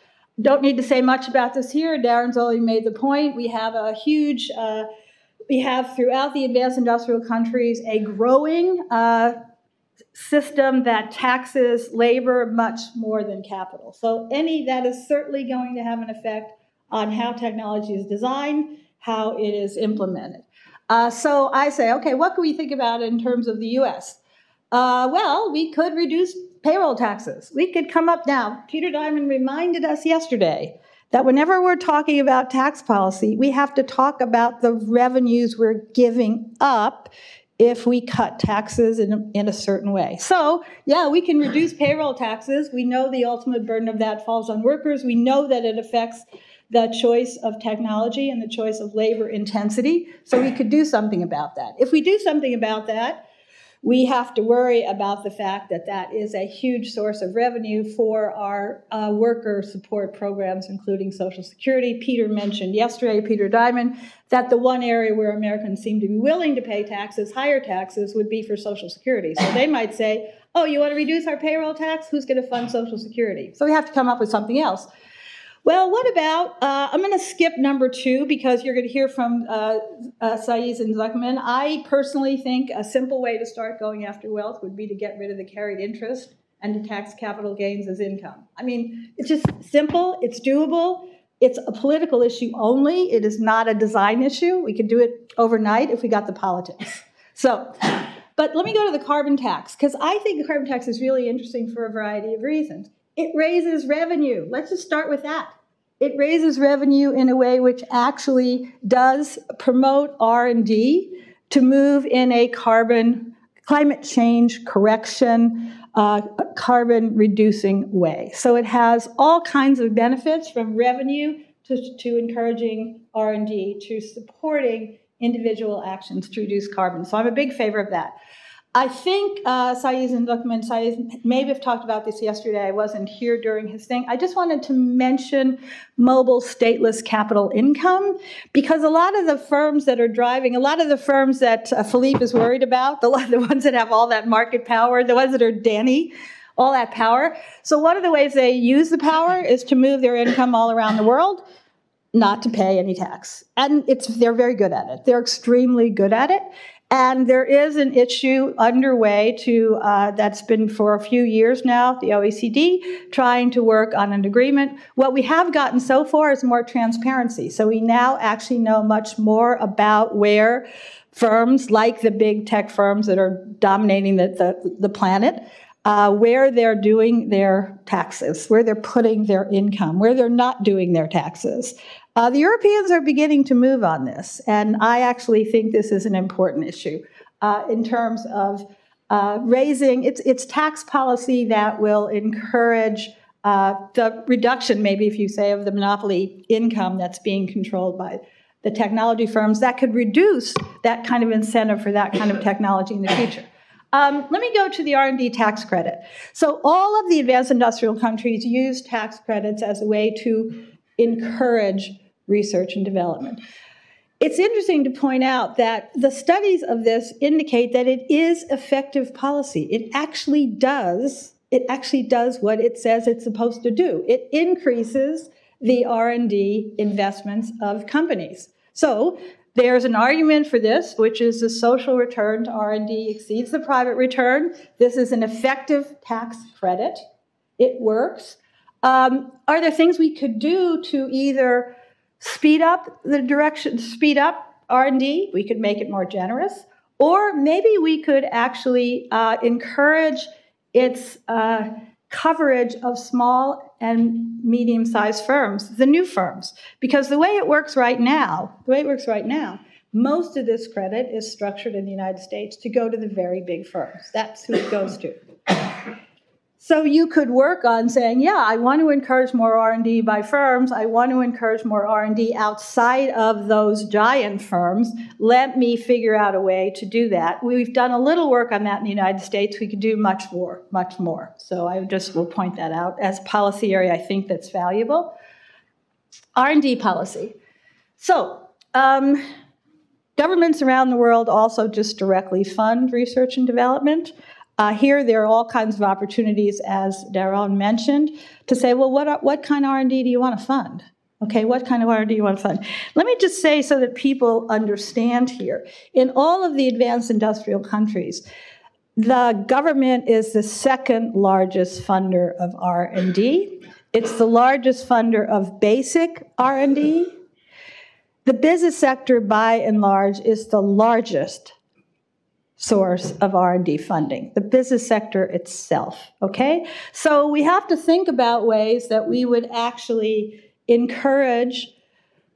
Don't need to say much about this here. Daron's already made the point. We have a huge, we have throughout the advanced industrial countries a growing system that taxes labor much more than capital. So that is certainly going to have an effect on how technology is designed, how it is implemented. So I say, okay, what can we think about in terms of the US? Well, we could reduce payroll taxes. We could come up now. Peter Diamond reminded us yesterday that whenever we're talking about tax policy, we have to talk about the revenues we're giving up if we cut taxes in a certain way. So, yeah, we can reduce payroll taxes. We know the ultimate burden of that falls on workers. We know that it affects the choice of technology and the choice of labor intensity. So we could do something about that. If we do something about that, we have to worry about the fact that that is a huge source of revenue for our worker support programs, including Social Security. Peter mentioned yesterday, Peter Diamond, that the one area where Americans seem to be willing to pay taxes, higher taxes, would be for Social Security. So they might say, oh, you want to reduce our payroll tax? Who's going to fund Social Security? So we have to come up with something else. Well, what about, I'm going to skip number 2 because you're going to hear from Saiz and Zuckman. I personally think a simple way to start going after wealth would be to get rid of the carried interest and to tax capital gains as income. I mean, it's just simple, it's doable, it's a political issue only, it is not a design issue. We could do it overnight if we got the politics. So, but let me go to the carbon tax, because I think the carbon tax is really interesting for a variety of reasons. It raises revenue. Let's just start with that. It raises revenue in a way which actually does promote R&D to move in a climate change correction, carbon reducing way. So it has all kinds of benefits, from revenue to encouraging R&D to supporting individual actions to reduce carbon. So I'm a big favor of that. I think Saiz and Zuckman, Saiz maybe have talked about this yesterday. I wasn't here during his thing. I just wanted to mention mobile stateless capital income, because a lot of the firms that are driving, a lot of the firms that Philippe is worried about, the ones that have all that market power, the ones that are Danny, all that power. So one of the ways they use the power is to move their income all around the world, not to pay any tax. And they're very good at it. They're extremely good at it. And there is an issue underway that's been for a few years now, the OECD, trying to work on an agreement. What we have gotten so far is more transparency. So we now actually know much more about where firms, like the big tech firms that are dominating the planet, where they're doing their taxes, where they're putting their income, where they're not doing their taxes. The Europeans are beginning to move on this, and I actually think this is an important issue in terms of raising its tax policy that will encourage the reduction, maybe if you say, of the monopoly income that's being controlled by the technology firms. That could reduce that kind of incentive for that kind of technology in the future. Let me go to the R&D tax credit. So all of the advanced industrial countries use tax credits as a way to encourage research and development. It's interesting to point out that the studies of this indicate that it is effective policy. It actually does what it says it's supposed to do. It increases the R&D investments of companies. So there's an argument for this, which is the social return to R&D exceeds the private return. This is an effective tax credit. It works. Are there things we could do to either speed up R&D? We could make it more generous, or maybe we could actually encourage its coverage of small and medium-sized firms, the new firms. Because the way it works right now, most of this credit is structured in the United States to go to the very big firms. That's who it goes to. So you could work on saying, yeah, I want to encourage more R&D by firms. I want to encourage more R&D outside of those giant firms. Let me figure out a way to do that. We've done a little work on that in the United States. We could do much more. So I just will point that out as a policy area I think that's valuable. R&D policy. So governments around the world also just directly fund research and development. Here, there are all kinds of opportunities, as Daron mentioned, to say, well, what kind of R&D do you want to fund? Okay, what kind of R&D do you want to fund? Let me just say so that people understand here. In all of the advanced industrial countries, the government is the second largest funder of R&D. It's the largest funder of basic R&D. The business sector, by and large, is the largest source of R&D funding, the business sector itself, okay? So we have to think about ways that we would actually encourage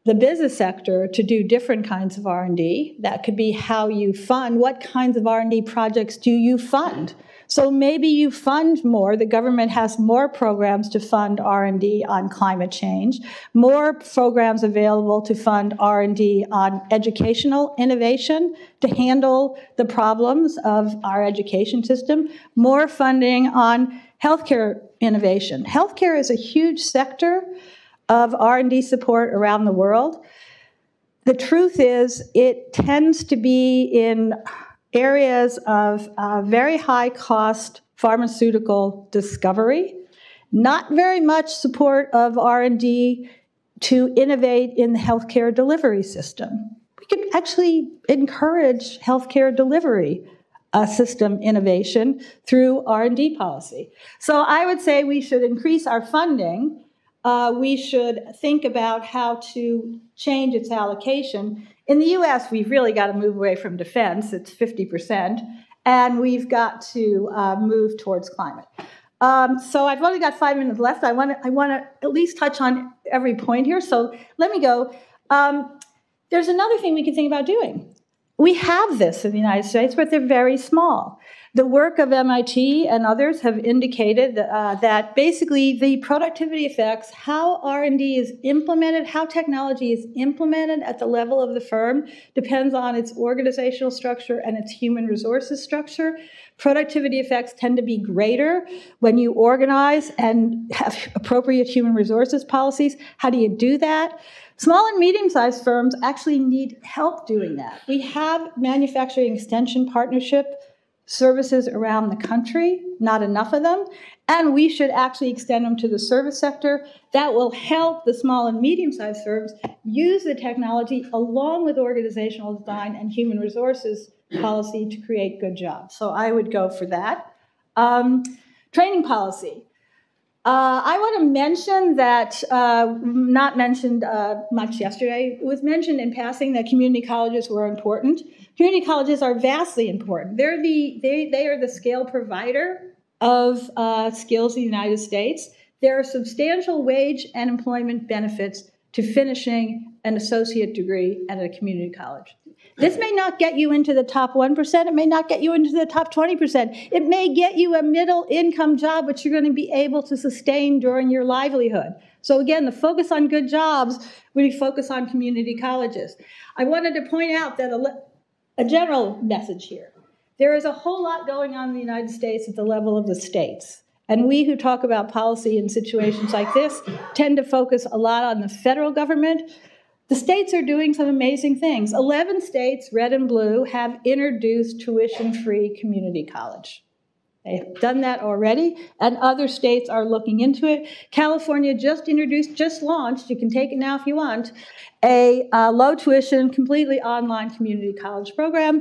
the business sector to do different kinds of R&D. That could be how you fund. What kinds of R&D projects do you fund? So maybe you fund more. The government has more programs to fund R&D on climate change, more programs available to fund R&D on educational innovation to handle the problems of our education system, more funding on healthcare innovation. Healthcare is a huge sector of R&D support around the world. The truth is, it tends to be in areas of very high cost pharmaceutical discovery, not very much support of R&D to innovate in the healthcare delivery system. We could actually encourage healthcare delivery system innovation through R&D policy. So I would say we should increase our funding. We should think about how to change its allocation. In the US, we've really got to move away from defense. It's 50%. And we've got to move towards climate. So I've only got 5 minutes left. I want to at least touch on every point here. So let me go. There's another thing we can think about doing. We have this in the United States, but they're very small. The work of MIT and others have indicated that basically the productivity effects, how R&D is implemented, how technology is implemented at the level of the firm depends on its organizational structure and its human resources structure. Productivity effects tend to be greater when you organize and have appropriate human resources policies. How do you do that? Small and medium-sized firms actually need help doing that. We have manufacturing extension partnership services around the country, not enough of them, and we should actually extend them to the service sector. That will help the small and medium-sized firms use the technology along with organizational design and human resources policy to create good jobs. So I would go for that. Training policy. I want to mention that, not mentioned much yesterday, it was mentioned in passing that community colleges were important. Community colleges are vastly important. They are the scale provider of skills in the United States. There are substantial wage and employment benefits to finishing an associate degree at a community college. This may not get you into the top 1%. It may not get you into the top 20%. It may get you a middle income job, which you're going to be able to sustain during your livelihood. So again, the focus on good jobs, we focus on community colleges. I wanted to point out that a general message here. There is a whole lot going on in the United States at the level of the states. And we who talk about policy in situations like this tend to focus a lot on the federal government. The states are doing some amazing things. 11 states, red and blue, have introduced tuition-free community college. They have done that already, and other states are looking into it. California just launched, you can take it now if you want, a low tuition, completely online community college program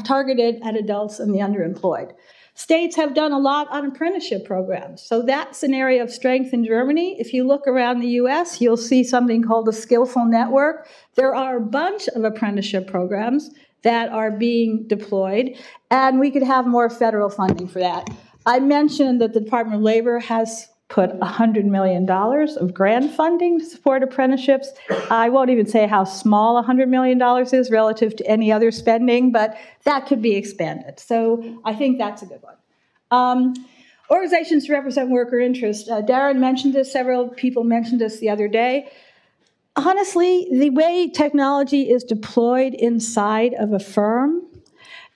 targeted at adults and the underemployed. States have done a lot on apprenticeship programs. So that's an area of strength in Germany. If you look around the US, you'll see something called the Skillful Network. There are a bunch of apprenticeship programs that are being deployed, and we could have more federal funding for that. I mentioned that the Department of Labor has put $100 million of grant funding to support apprenticeships. I won't even say how small $100 million is relative to any other spending, but that could be expanded. So I think that's a good one. Organizations to represent worker interest. Daron mentioned this, several people mentioned this the other day. Honestly, the way technology is deployed inside of a firm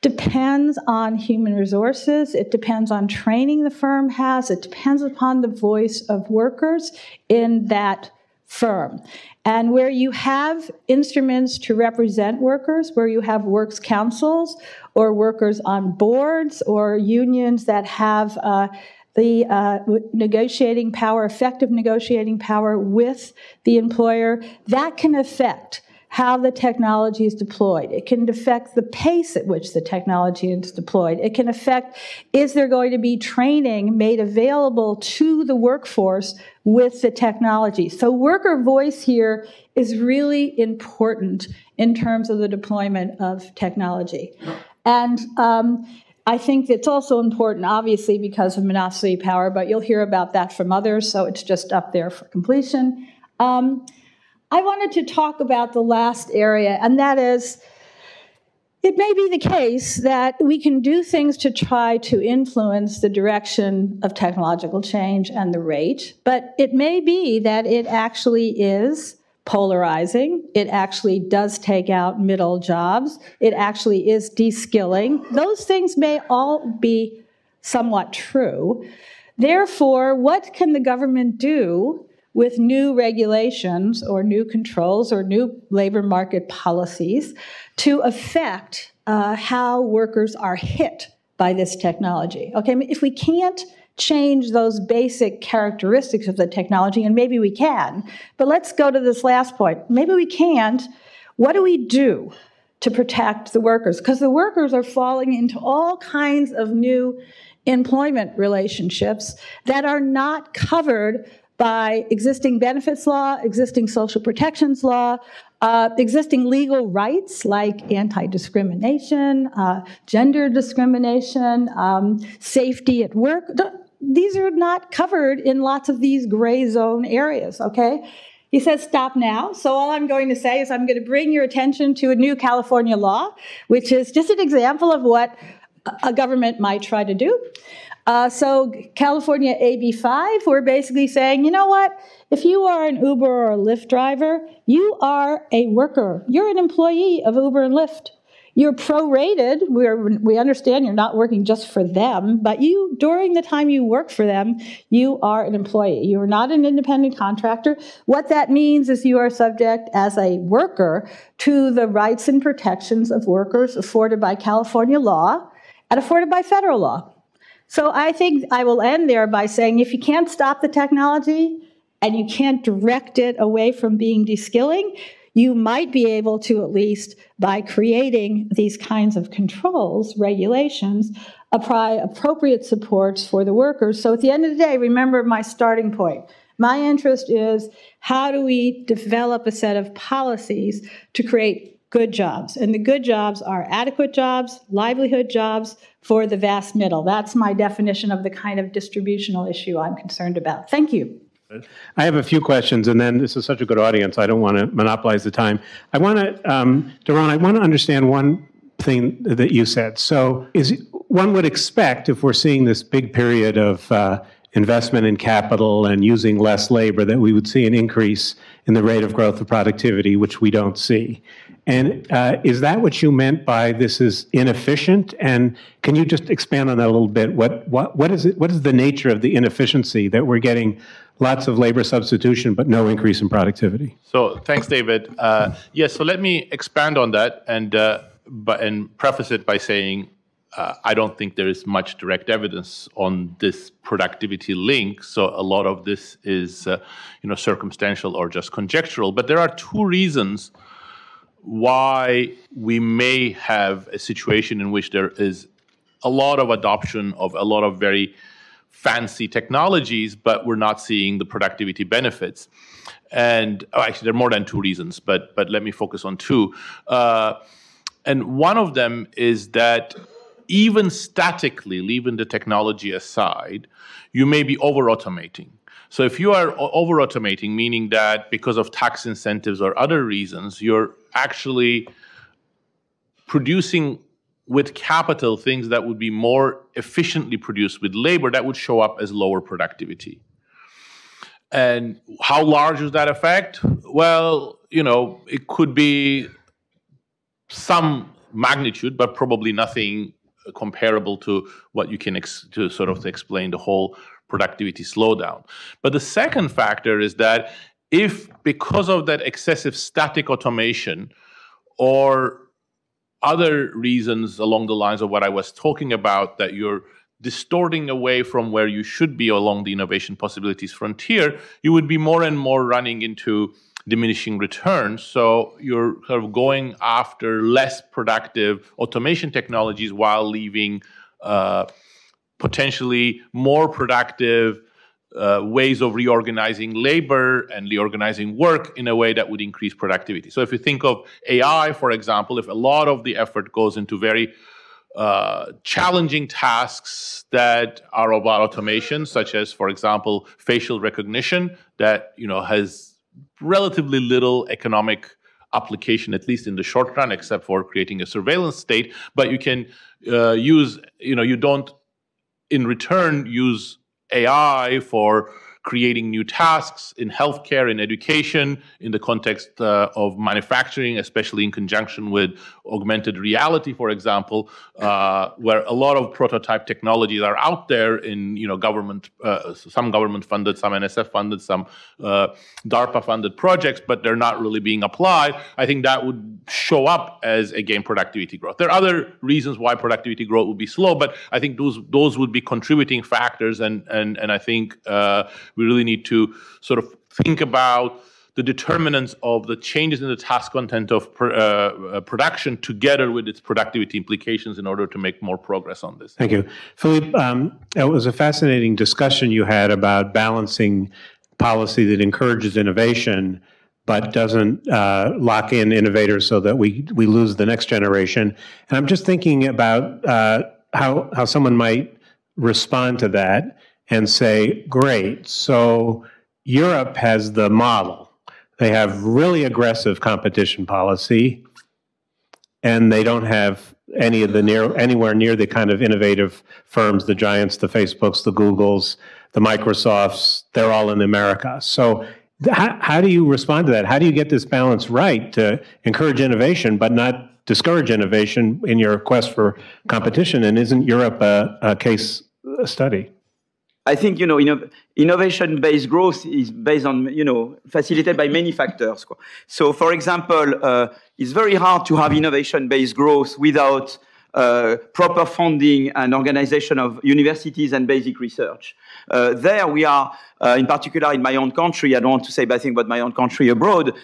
depends on human resources. It depends on training the firm has. It depends upon the voice of workers in that firm. And where you have instruments to represent workers, where you have works councils or workers on boards or unions that have the negotiating power, effective negotiating power with the employer, that can affect how the technology is deployed. It can affect the pace at which the technology is deployed. It can affect, is there going to be training made available to the workforce with the technology? So worker voice here is really important in terms of the deployment of technology. And I think it's also important, obviously, because of monopoly power, but you'll hear about that from others, so it's just up there for completion. I wanted to talk about the last area, and that is, it may be the case that we can do things to try to influence the direction of technological change and the rate, but it may be that it actually is polarizing. It actually does take out middle jobs. It actually is de-skilling. Those things may all be somewhat true. Therefore, what can the government do with new regulations or new controls or new labor market policies to affect how workers are hit by this technology? Okay, I mean, if we can't change those basic characteristics of the technology, and maybe we can, but let's go to this last point. Maybe we can't. What do we do to protect the workers? Because the workers are falling into all kinds of new employment relationships that are not covered by existing benefits law, existing social protections law, existing legal rights like anti-discrimination, gender discrimination, safety at work. These are not covered in lots of these gray zone areas, okay? He says, stop now. So all I'm going to say is I'm going to bring your attention to a new California law, which is just an example of what a government might try to do. So California AB 5, we're basically saying, you know what? If you are an Uber or a Lyft driver, you are a worker. You're an employee of Uber and Lyft. You're prorated. We understand you're not working just for them, but you, during the time you work for them, you are an employee. You are not an independent contractor. What that means is you are subject as a worker to the rights and protections of workers afforded by California law and afforded by federal law. So I think I will end there by saying if you can't stop the technology and you can't direct it away from being de-skilling, you might be able to, at least by creating these kinds of controls, regulations, apply appropriate supports for the workers. So at the end of the day, remember my starting point. My interest is how do we develop a set of policies to create good jobs? And the good jobs are adequate jobs, livelihood jobs for the vast middle. That's my definition of the kind of distributional issue I'm concerned about. Thank you. I have a few questions, and then this is such a good audience, I don't want to monopolize the time. I want to, Daron, I want to understand one thing that you said. So one would expect, if we're seeing this big period of investment in capital and using less labor, that we would see an increase in the rate of growth of productivity, which we don't see. And is that what you meant by this is inefficient? And can you just expand on that a little bit? What is it? What is the nature of the inefficiency that we're getting lots of labor substitution but no increase in productivity? So thanks, David. Yes, so let me expand on that and preface it by saying I don't think there is much direct evidence on this productivity link. So a lot of this is circumstantial or just conjectural. But there are two reasons why we may have a situation in which there is a lot of adoption of a lot of very fancy technologies, but we're not seeing the productivity benefits. And actually, there are more than two reasons, but let me focus on two. And one of them is that even statically, leaving the technology aside, you may be over-automating. So if you are over-automating, meaning that because of tax incentives or other reasons, you're actually producing with capital things that would be more efficiently produced with labor, that would show up as lower productivity. And how large is that effect? Well, it could be some magnitude, but probably nothing comparable to what you can to explain the whole productivity slowdown. But the second factor is that if, because of that excessive static automation or other reasons along the lines of what I was talking about, that you're distorting away from where you should be along the innovation possibilities frontier, you would be more and more running into diminishing returns. So you're sort of going after less productive automation technologies while leaving potentially more productive ways of reorganizing labor and reorganizing work in a way that would increase productivity. So if you think of AI, for example, if a lot of the effort goes into very challenging tasks that are about automation, such as, for example, facial recognition, that has relatively little economic application, at least in the short run, except for creating a surveillance state. But you can use, you don't in return use AI for creating new tasks in healthcare, in education, in the context of manufacturing, especially in conjunction with augmented reality, for example, where a lot of prototype technologies are out there in government, some government-funded, some NSF-funded, some DARPA-funded projects, but they're not really being applied. I think that would show up as, again, productivity growth. There are other reasons why productivity growth would be slow, but I think those would be contributing factors, and I think we really need to sort of think about the determinants of the changes in the task content of production together with its productivity implications in order to make more progress on this. Thank you. Philippe, it was a fascinating discussion you had about balancing policy that encourages innovation but doesn't lock in innovators so that we lose the next generation. And I'm just thinking about how someone might respond to that and say, great, so Europe has the model. They have really aggressive competition policy, and they don't have anywhere near the kind of innovative firms, the giants, the Facebooks, the Googles, the Microsofts. They're all in America. So how do you respond to that? How do you get this balance right to encourage innovation but not discourage innovation in your quest for competition? And isn't Europe a case study? I think, innovation-based growth is based on, facilitated by many factors. So, for example, it's very hard to have innovation-based growth without proper funding and organization of universities and basic research. There we are, in particular in my own country, I don't want to say bad thing about my own country abroad,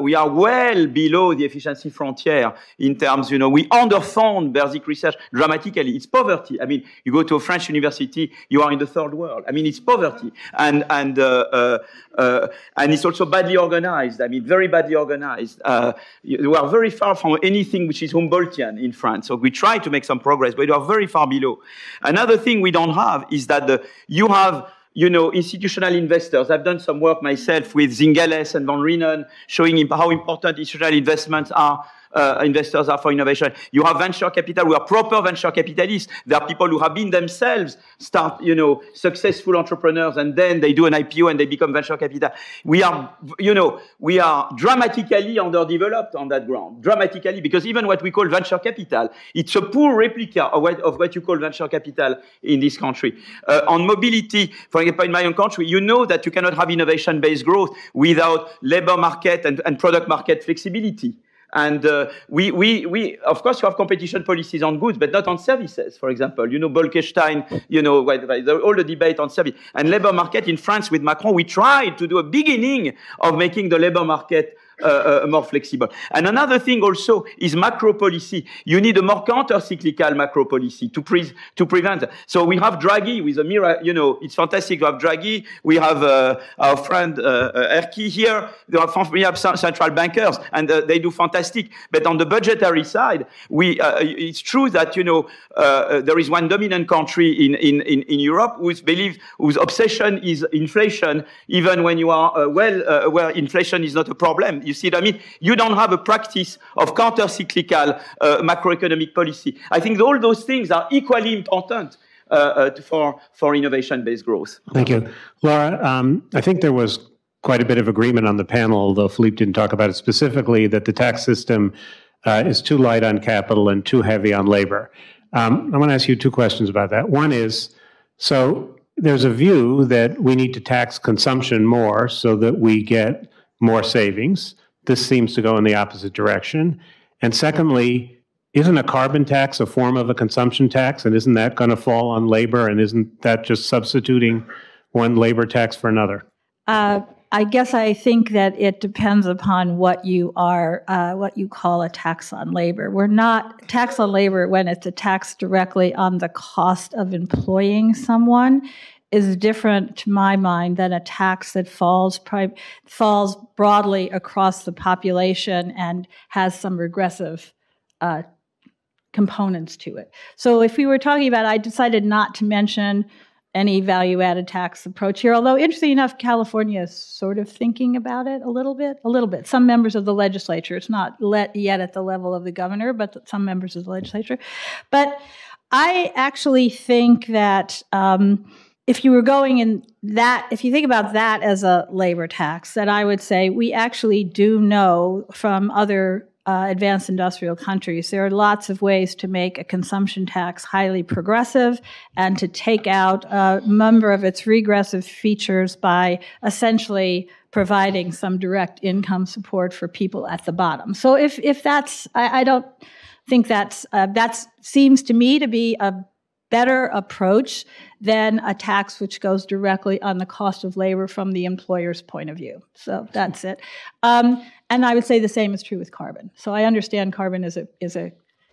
we are well below the efficiency frontier in terms, we underfund basic research dramatically. It's poverty. I mean, you go to a French university, you are in the third world. I mean, it's poverty. And it's also badly organized. I mean, very badly organized. You are very far from anything which is Humboldtian in France. So we try to make some progress, but you are very far below. Another thing we don't have is that you have institutional investors. I've done some work myself with Zingales and Van Reenen, showing how important institutional investments are. Investors are for innovation. You have venture capital. We are proper venture capitalists. There are people who have been themselves successful entrepreneurs, and then they do an IPO and they become venture capital. We are dramatically underdeveloped on that ground. Dramatically, because even what we call venture capital, it's a poor replica of what you call venture capital in this country. On mobility, for example, in my own country, you know that you cannot have innovation-based growth without labor market and product market flexibility. And we of course, you have competition policies on goods, but not on services, for example. Bolkestein, all the debate on service. And labor market in France with Macron, we tried to do a beginning of making the labor market more flexible. And another thing also is macro policy. You need a more counter-cyclical macro policy to prevent that. So we have Draghi with a mirror, it's fantastic to have Draghi. We have our friend Erkki here. We have central bankers, and they do fantastic. But on the budgetary side, it's true that, there is one dominant country in Europe whose obsession is inflation, even when you are where inflation is not a problem. You see what I mean? You don't have a practice of counter-cyclical macroeconomic policy. I think all those things are equally important for innovation-based growth. Thank you. Laura, I think there was quite a bit of agreement on the panel, although Philippe didn't talk about it specifically, that the tax system is too light on capital and too heavy on labor. I want to ask you two questions about that. One is, so there's a view that we need to tax consumption more so that we get more savings. This seems to go in the opposite direction. And secondly, isn't a carbon tax a form of a consumption tax? And isn't that going to fall on labor? And isn't that just substituting one labor tax for another? I guess I think that it depends upon what you call a tax on labor. We're not tax on labor when it's a tax directly on the cost of employing someone is different to my mind than a tax that falls broadly across the population and has some regressive components to it. So if we were talking about, I decided not to mention any value-added tax approach here, although interestingly enough, California is sort of thinking about it a little bit. Some members of the legislature, it's not yet at the level of the governor, but some members of the legislature. But I actually think that if you think about that as a labor tax, then I would say we actually do know from other advanced industrial countries, there are lots of ways to make a consumption tax highly progressive and to take out a number of its regressive features by essentially providing some direct income support for people at the bottom. So if that's, I don't think that seems to me to be a better approach than a tax which goes directly on the cost of labor from the employer's point of view. So that's it. And I would say the same is true with carbon. So I understand carbon is a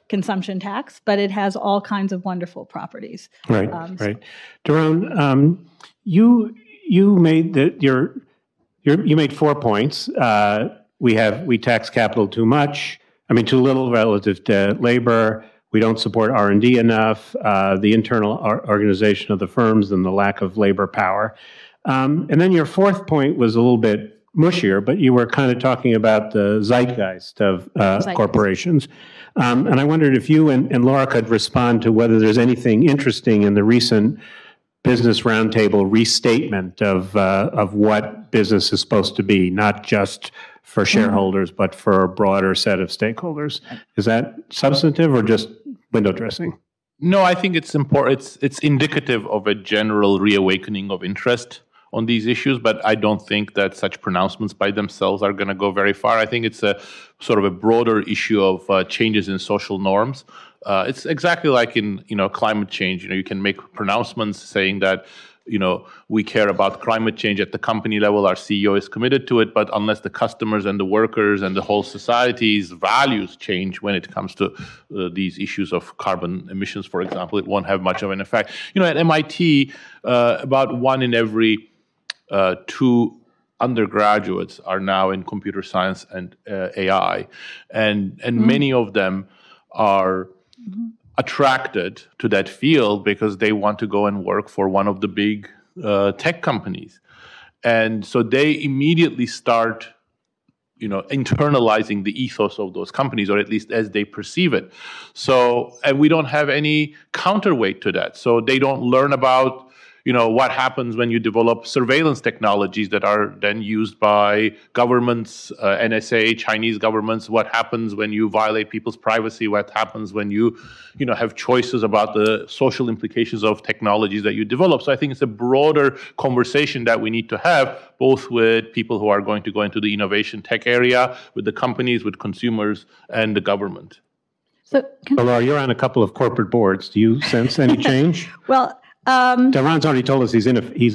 consumption tax, but it has all kinds of wonderful properties. Right, right. Daron, you made you made 4 points. We tax capital too much. Too little relative to labor. We don't support R&D enough, the internal organization of the firms and the lack of labor power. And then your fourth point was a little bit mushier, but you were kind of talking about the zeitgeist of corporations. And I wondered if you and Laura could respond to whether there's anything interesting in the recent Business Roundtable restatement of what business is supposed to be, not just for shareholders, but for a broader set of stakeholders. Is that substantive or just window dressing? No, I think it's important. It's indicative of a general reawakening of interest on these issues, but I don't think that such pronouncements by themselves are going to go very far. I think it's a sort of a broader issue of changes in social norms. It's exactly like in climate change. You can make pronouncements saying that we care about climate change at the company level. Our CEO is committed to it, but unless the customers and the workers and the whole society's values change when it comes to these issues of carbon emissions, for example, it won't have much of an effect. At MIT, about 1 in every 2 undergraduates are now in computer science and AI, and many of them are attracted to that field because they want to go and work for one of the big tech companies. And so they immediately start, internalizing the ethos of those companies, or at least as they perceive it. So, and we don't have any counterweight to that. So they don't learn about what happens when you develop surveillance technologies that are then used by governments, NSA, Chinese governments, what happens when you violate people's privacy, what happens when you have choices about the social implications of technologies that you develop. So I think it's a broader conversation that we need to have, both with people who are going to go into the innovation tech area, with the companies, with consumers, and the government. So, Laura, you're on a couple of corporate boards. Do you sense any change? Well, Daron's already told us he's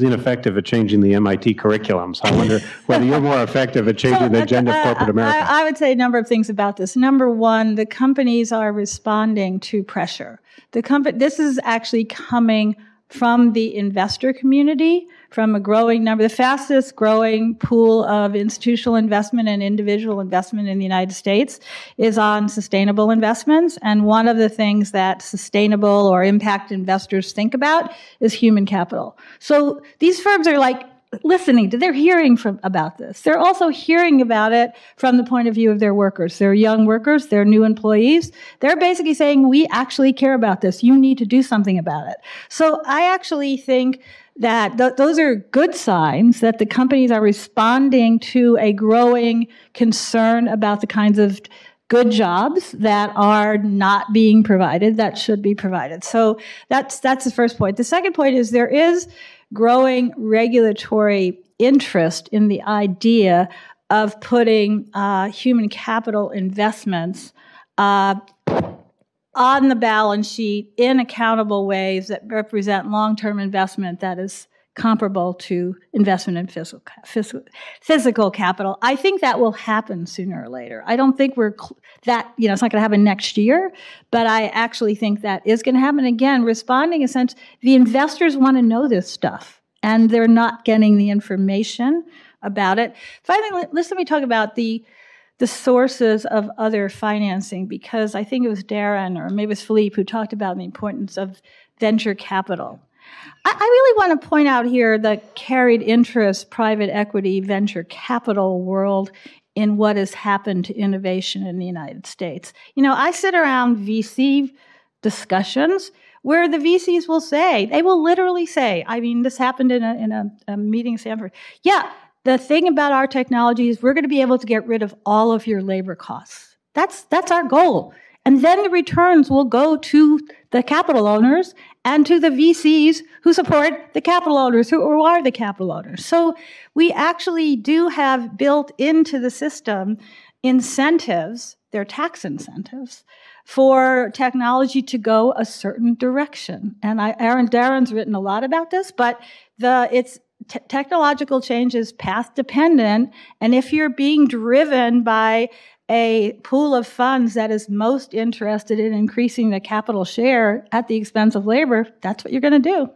ineffective at changing the MIT curriculum, so I wonder whether you're more effective at changing the agenda of corporate America. I would say a number of things about this. Number one, the companies are responding to pressure. This is actually coming from the investor community, from a growing number. The fastest growing pool of institutional investment and individual investment in the United States is on sustainable investments. And one of the things that sustainable or impact investors think about is human capital. So these firms are like listening to, they're hearing about this. They're also hearing about it from the point of view of their workers. They're young workers, they're new employees. They're basically saying, we actually care about this. You need to do something about it. So I actually think that those are good signs that the companies are responding to a growing concern about the kinds of good jobs that are not being provided, that should be provided. So that's the first point. The second point is there is growing regulatory interest in the idea of putting human capital investments on the balance sheet in accountable ways that represent long-term investment that is comparable to investment in physical capital. I think that will happen sooner or later. I don't think it's not going to happen next year, but I actually think that is going to happen. Again, responding in a sense, the investors want to know this stuff, and they're not getting the information about it. Finally, let me talk about the sources of other financing, because I think it was Daron, or maybe it was Philippe, who talked about the importance of venture capital. I really want to point out here the carried interest, private equity, venture capital world in what has happened to innovation in the United States. I sit around VC discussions where the VCs will say, they will literally say, this happened in a meeting in Stanford, yeah, the thing about our technology is we're going to be able to get rid of all of your labor costs. That's our goal. And then the returns will go to the capital owners and to the VCs who support the capital owners, who are the capital owners. So we actually do have built into the system incentives, they're tax incentives, for technology to go a certain direction. And Daron's written a lot about this, but technological change is path dependent, and if you're being driven by a pool of funds that is most interested in increasing the capital share at the expense of labor, that's what you're going to do.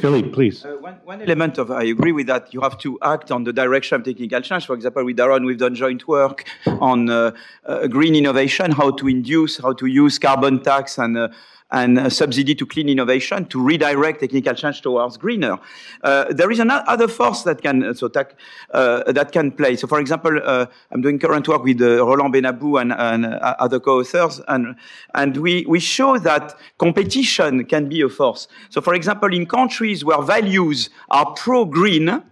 Philippe, please. One element of, I agree with that, you have to act on the direction of technical change. For example, with Daron, we've done joint work on green innovation, how to use carbon tax and a subsidy to clean innovation to redirect technical change towards greener. There is another force that can play. So, for example, I'm doing current work with Roland Benabou and other co-authors, and we show that competition can be a force. So, for example, in countries where values are pro-green,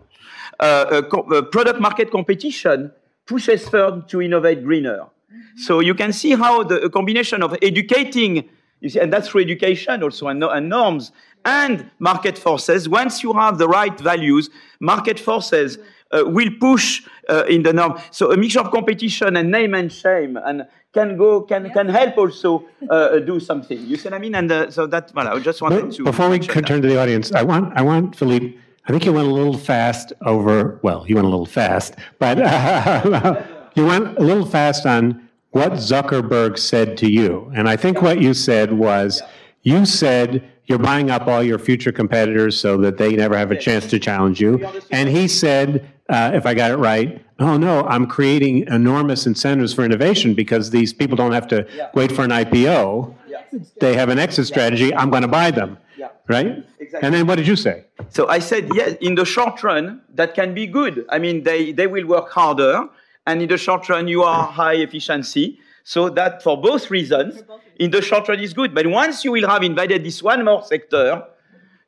product market competition pushes firms to innovate greener. So you can see how a combination of educating, you see, and that's through education also, and norms, and market forces. Once you have the right values, market forces will push in the norm. So a mixture of competition and name and shame and can help also do something. You see what I mean? And so that, well, I just wanted to... Before we turn to the audience, I want Philippe, I think you went a little fast over, well, you went a little fast, but you went a little fast on what Zuckerberg said to you. And I think what you said was, you said you're buying up all your future competitors so that they never have a chance to challenge you. And he said, if I got it right, oh no, I'm creating enormous incentives for innovation because these people don't have to wait for an IPO. They have an exit strategy, I'm going to buy them. Right? Exactly. And then what did you say? So I said, yes, in the short run, that can be good. I mean, they will work harder. And in the short run, you are high efficiency. So that for both reasons, in the short run is good. But once you will have invaded this one more sector,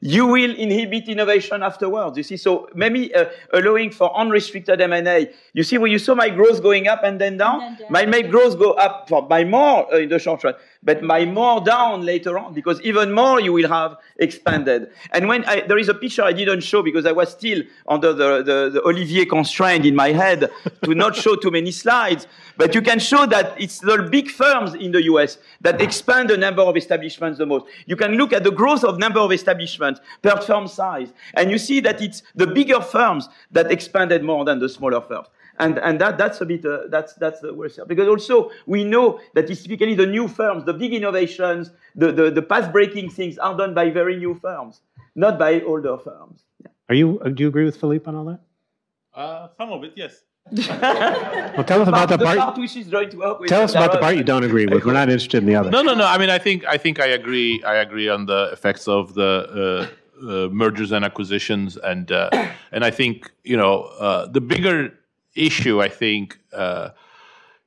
you will inhibit innovation afterwards. You see, so maybe allowing for unrestricted M&A. You see, when you saw my growth going up and then down, might make growth go up by more in the short run. but by more down later on, because even more you will have expanded. And when there is a picture I didn't show because I was still under the Olivier constraint in my head to not show too many slides, but you can show that it's the big firms in the US that expand the number of establishments the most. You can look at the growth of number of establishments per firm size, and you see that it's the bigger firms that expanded more than the smaller firms. And that's a bit, that's the worst. Because also, we know that it's typically the new firms, the big innovations, the path-breaking things are done by very new firms, not by older firms. Yeah. Do you agree with Philippe on all that? Some of it, yes. Well, tell us about the part which is going to work with. Tell us about the part you don't agree with. We're not interested in the other. No. I mean, I think I agree. I agree on the effects of the mergers and acquisitions, and I think the bigger issue, I think,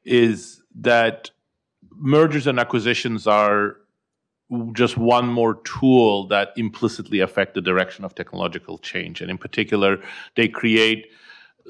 is that mergers and acquisitions are just one more tool that implicitly affect the direction of technological change. And in particular, they create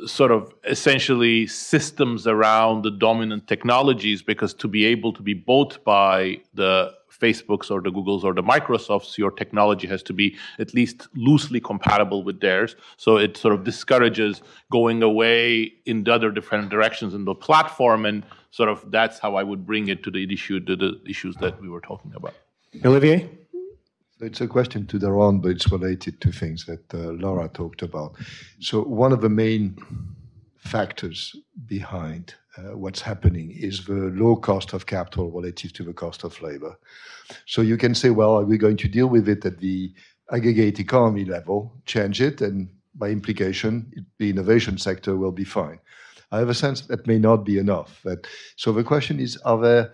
sort of essentially systems around the dominant technologies, because to be able to be bought by the Facebooks or the Googles or the Microsofts, your technology has to be at least loosely compatible with theirs. So it sort of discourages going away in the other different directions in the platform, and sort of that's how I would bring it to the issues that we were talking about. Olivier? It's a question to Daron, but it's related to things that Laura talked about. So one of the main factors behind what's happening is the low cost of capital relative to the cost of labor. So you can say, well, are we going to deal with it at the aggregate economy level, change it, and by implication, the innovation sector will be fine. I have a sense that may not be enough. So the question is, are there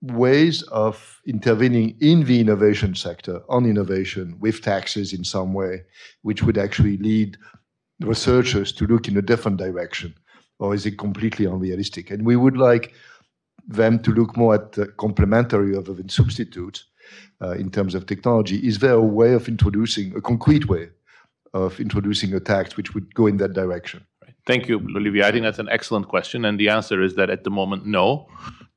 ways of intervening in the innovation sector on innovation with taxes in some way, which would actually lead researchers to look in a different direction? Or is it completely unrealistic? And we would like them to look more at the complementary rather than substitute in terms of technology. Is there a way of introducing, a concrete way of introducing a tax which would go in that direction? Thank you, Olivier. I think that's an excellent question. And the answer is that at the moment, no,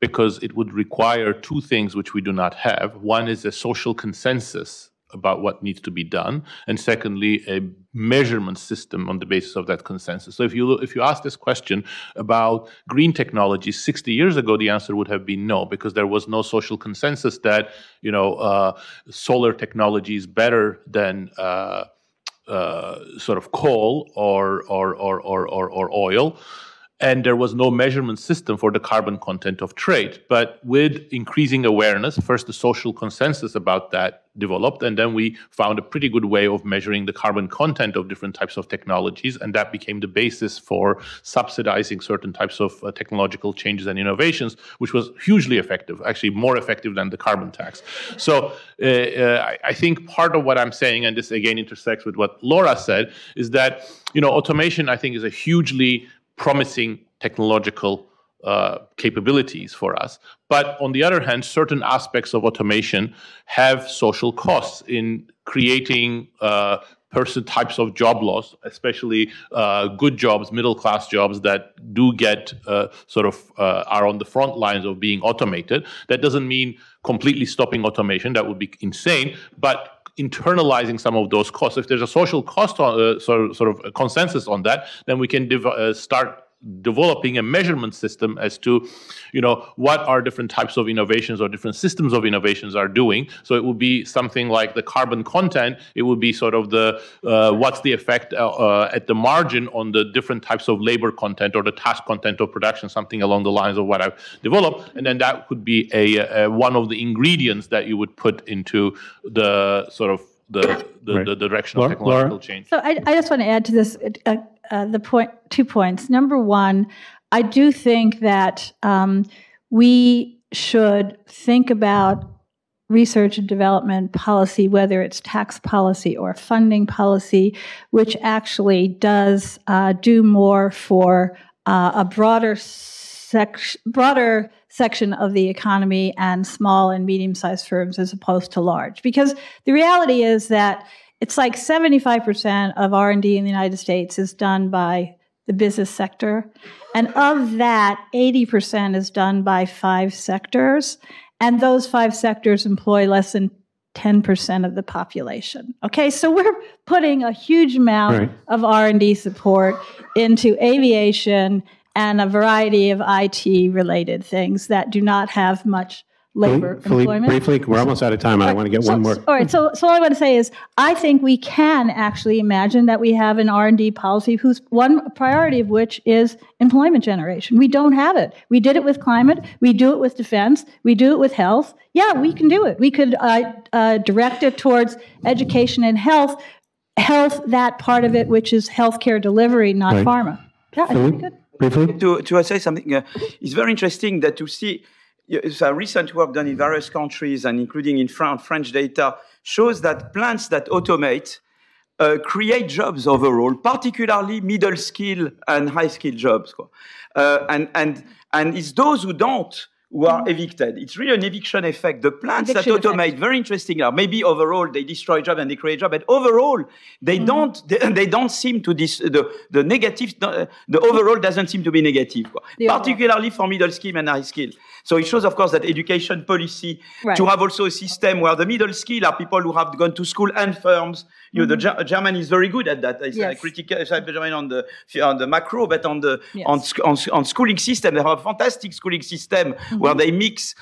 because it would require two things which we do not have. One is a social consensus about what needs to be done, and secondly, a measurement system on the basis of that consensus. So if you ask this question about green technology 60 years ago, the answer would have been no, because there was no social consensus that solar technology is better than sort of coal or oil. And there was no measurement system for the carbon content of trade. But with increasing awareness, first the social consensus about that developed, and then we found a pretty good way of measuring the carbon content of different types of technologies, and that became the basis for subsidizing certain types of technological changes and innovations, which was hugely effective, actually more effective than the carbon tax. So I think part of what I'm saying, and this again intersects with what Laura said, is that automation, I think, is a hugely promising technological capabilities for us. But on the other hand, certain aspects of automation have social costs in creating types of job loss, especially good jobs, middle-class jobs that do get are on the front lines of being automated. That doesn't mean completely stopping automation. That would be insane. But internalizing some of those costs. If there's a social cost, sort of a consensus on that, then we can start developing a measurement system as to, what are different types of innovations or different systems of innovations are doing. So it would be something like the carbon content. It would be sort of the what's the effect at the margin on the different types of labor content or the task content of production, something along the lines of what I've developed. And then that could be a one of the ingredients that you would put into the sort of the direction of technological change. So I just want to add to this 2 points. Number one, I do think that we should think about research and development policy, whether it's tax policy or funding policy, which actually does do more for a broader section of the economy and small and medium-sized firms as opposed to large. Because the reality is that it's like 75% of R&D in the United States is done by the business sector. And of that, 80% is done by 5 sectors. and those 5 sectors employ less than 10% of the population. Okay, so we're putting a huge amount of R&D support into aviation and a variety of IT-related things that do not have much labor employment. Briefly, we're almost out of time, and I want to get one more. All right, so all I want to say is I think we can actually imagine that we have an R&D policy whose one priority of which is employment generation. We don't have it. We did it with climate. We do it with defense. We do it with health. Yeah, we can do it. We could direct it towards education and health, that part of it which is healthcare delivery, not pharma. Yeah, I think good. Briefly? To say something, it's very interesting that to see a recent work done in various countries, and including in France, French data, shows that plants that automate create jobs overall, particularly middle skill and high skill jobs. And it's those who don't who are evicted. It's really an eviction effect. The plants that automate, very interesting. Maybe overall they destroy jobs and they create jobs, but overall they don't. They don't seem to the negative. The overall doesn't seem to be negative, particularly for middle skill and high skill. So it shows, of course, that education policy to have also a system where the middle skill are people who have gone to school and firms. You know, the German is very good at that. I critical German on the macro, but on the on schooling system, they have a fantastic schooling system where they mix,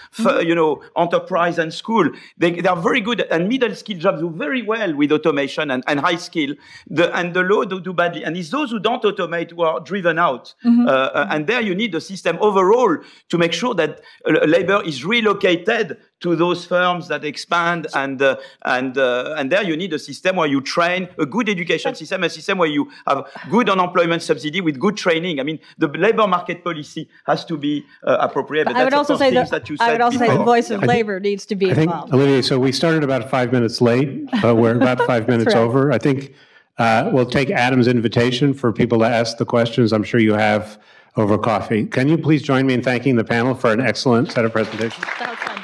enterprise and school. They are very good, and middle skill jobs do very well with automation and high skill. And the low do badly. And it's those who don't automate who are driven out. And there you need a system overall to make sure that labor is relocated to those firms that expand, and there you need a system where you train, a good education system, a system where you have good unemployment subsidy with good training. I mean, the labor market policy has to be appropriate. But I would also say the voice of labor needs to be involved. Olivier, so we started about 5 minutes late, but we're about 5 minutes over. I think we'll take Adam's invitation for people to ask the questions I'm sure you have over coffee. Can you please join me in thanking the panel for an excellent set of presentations? That was fun.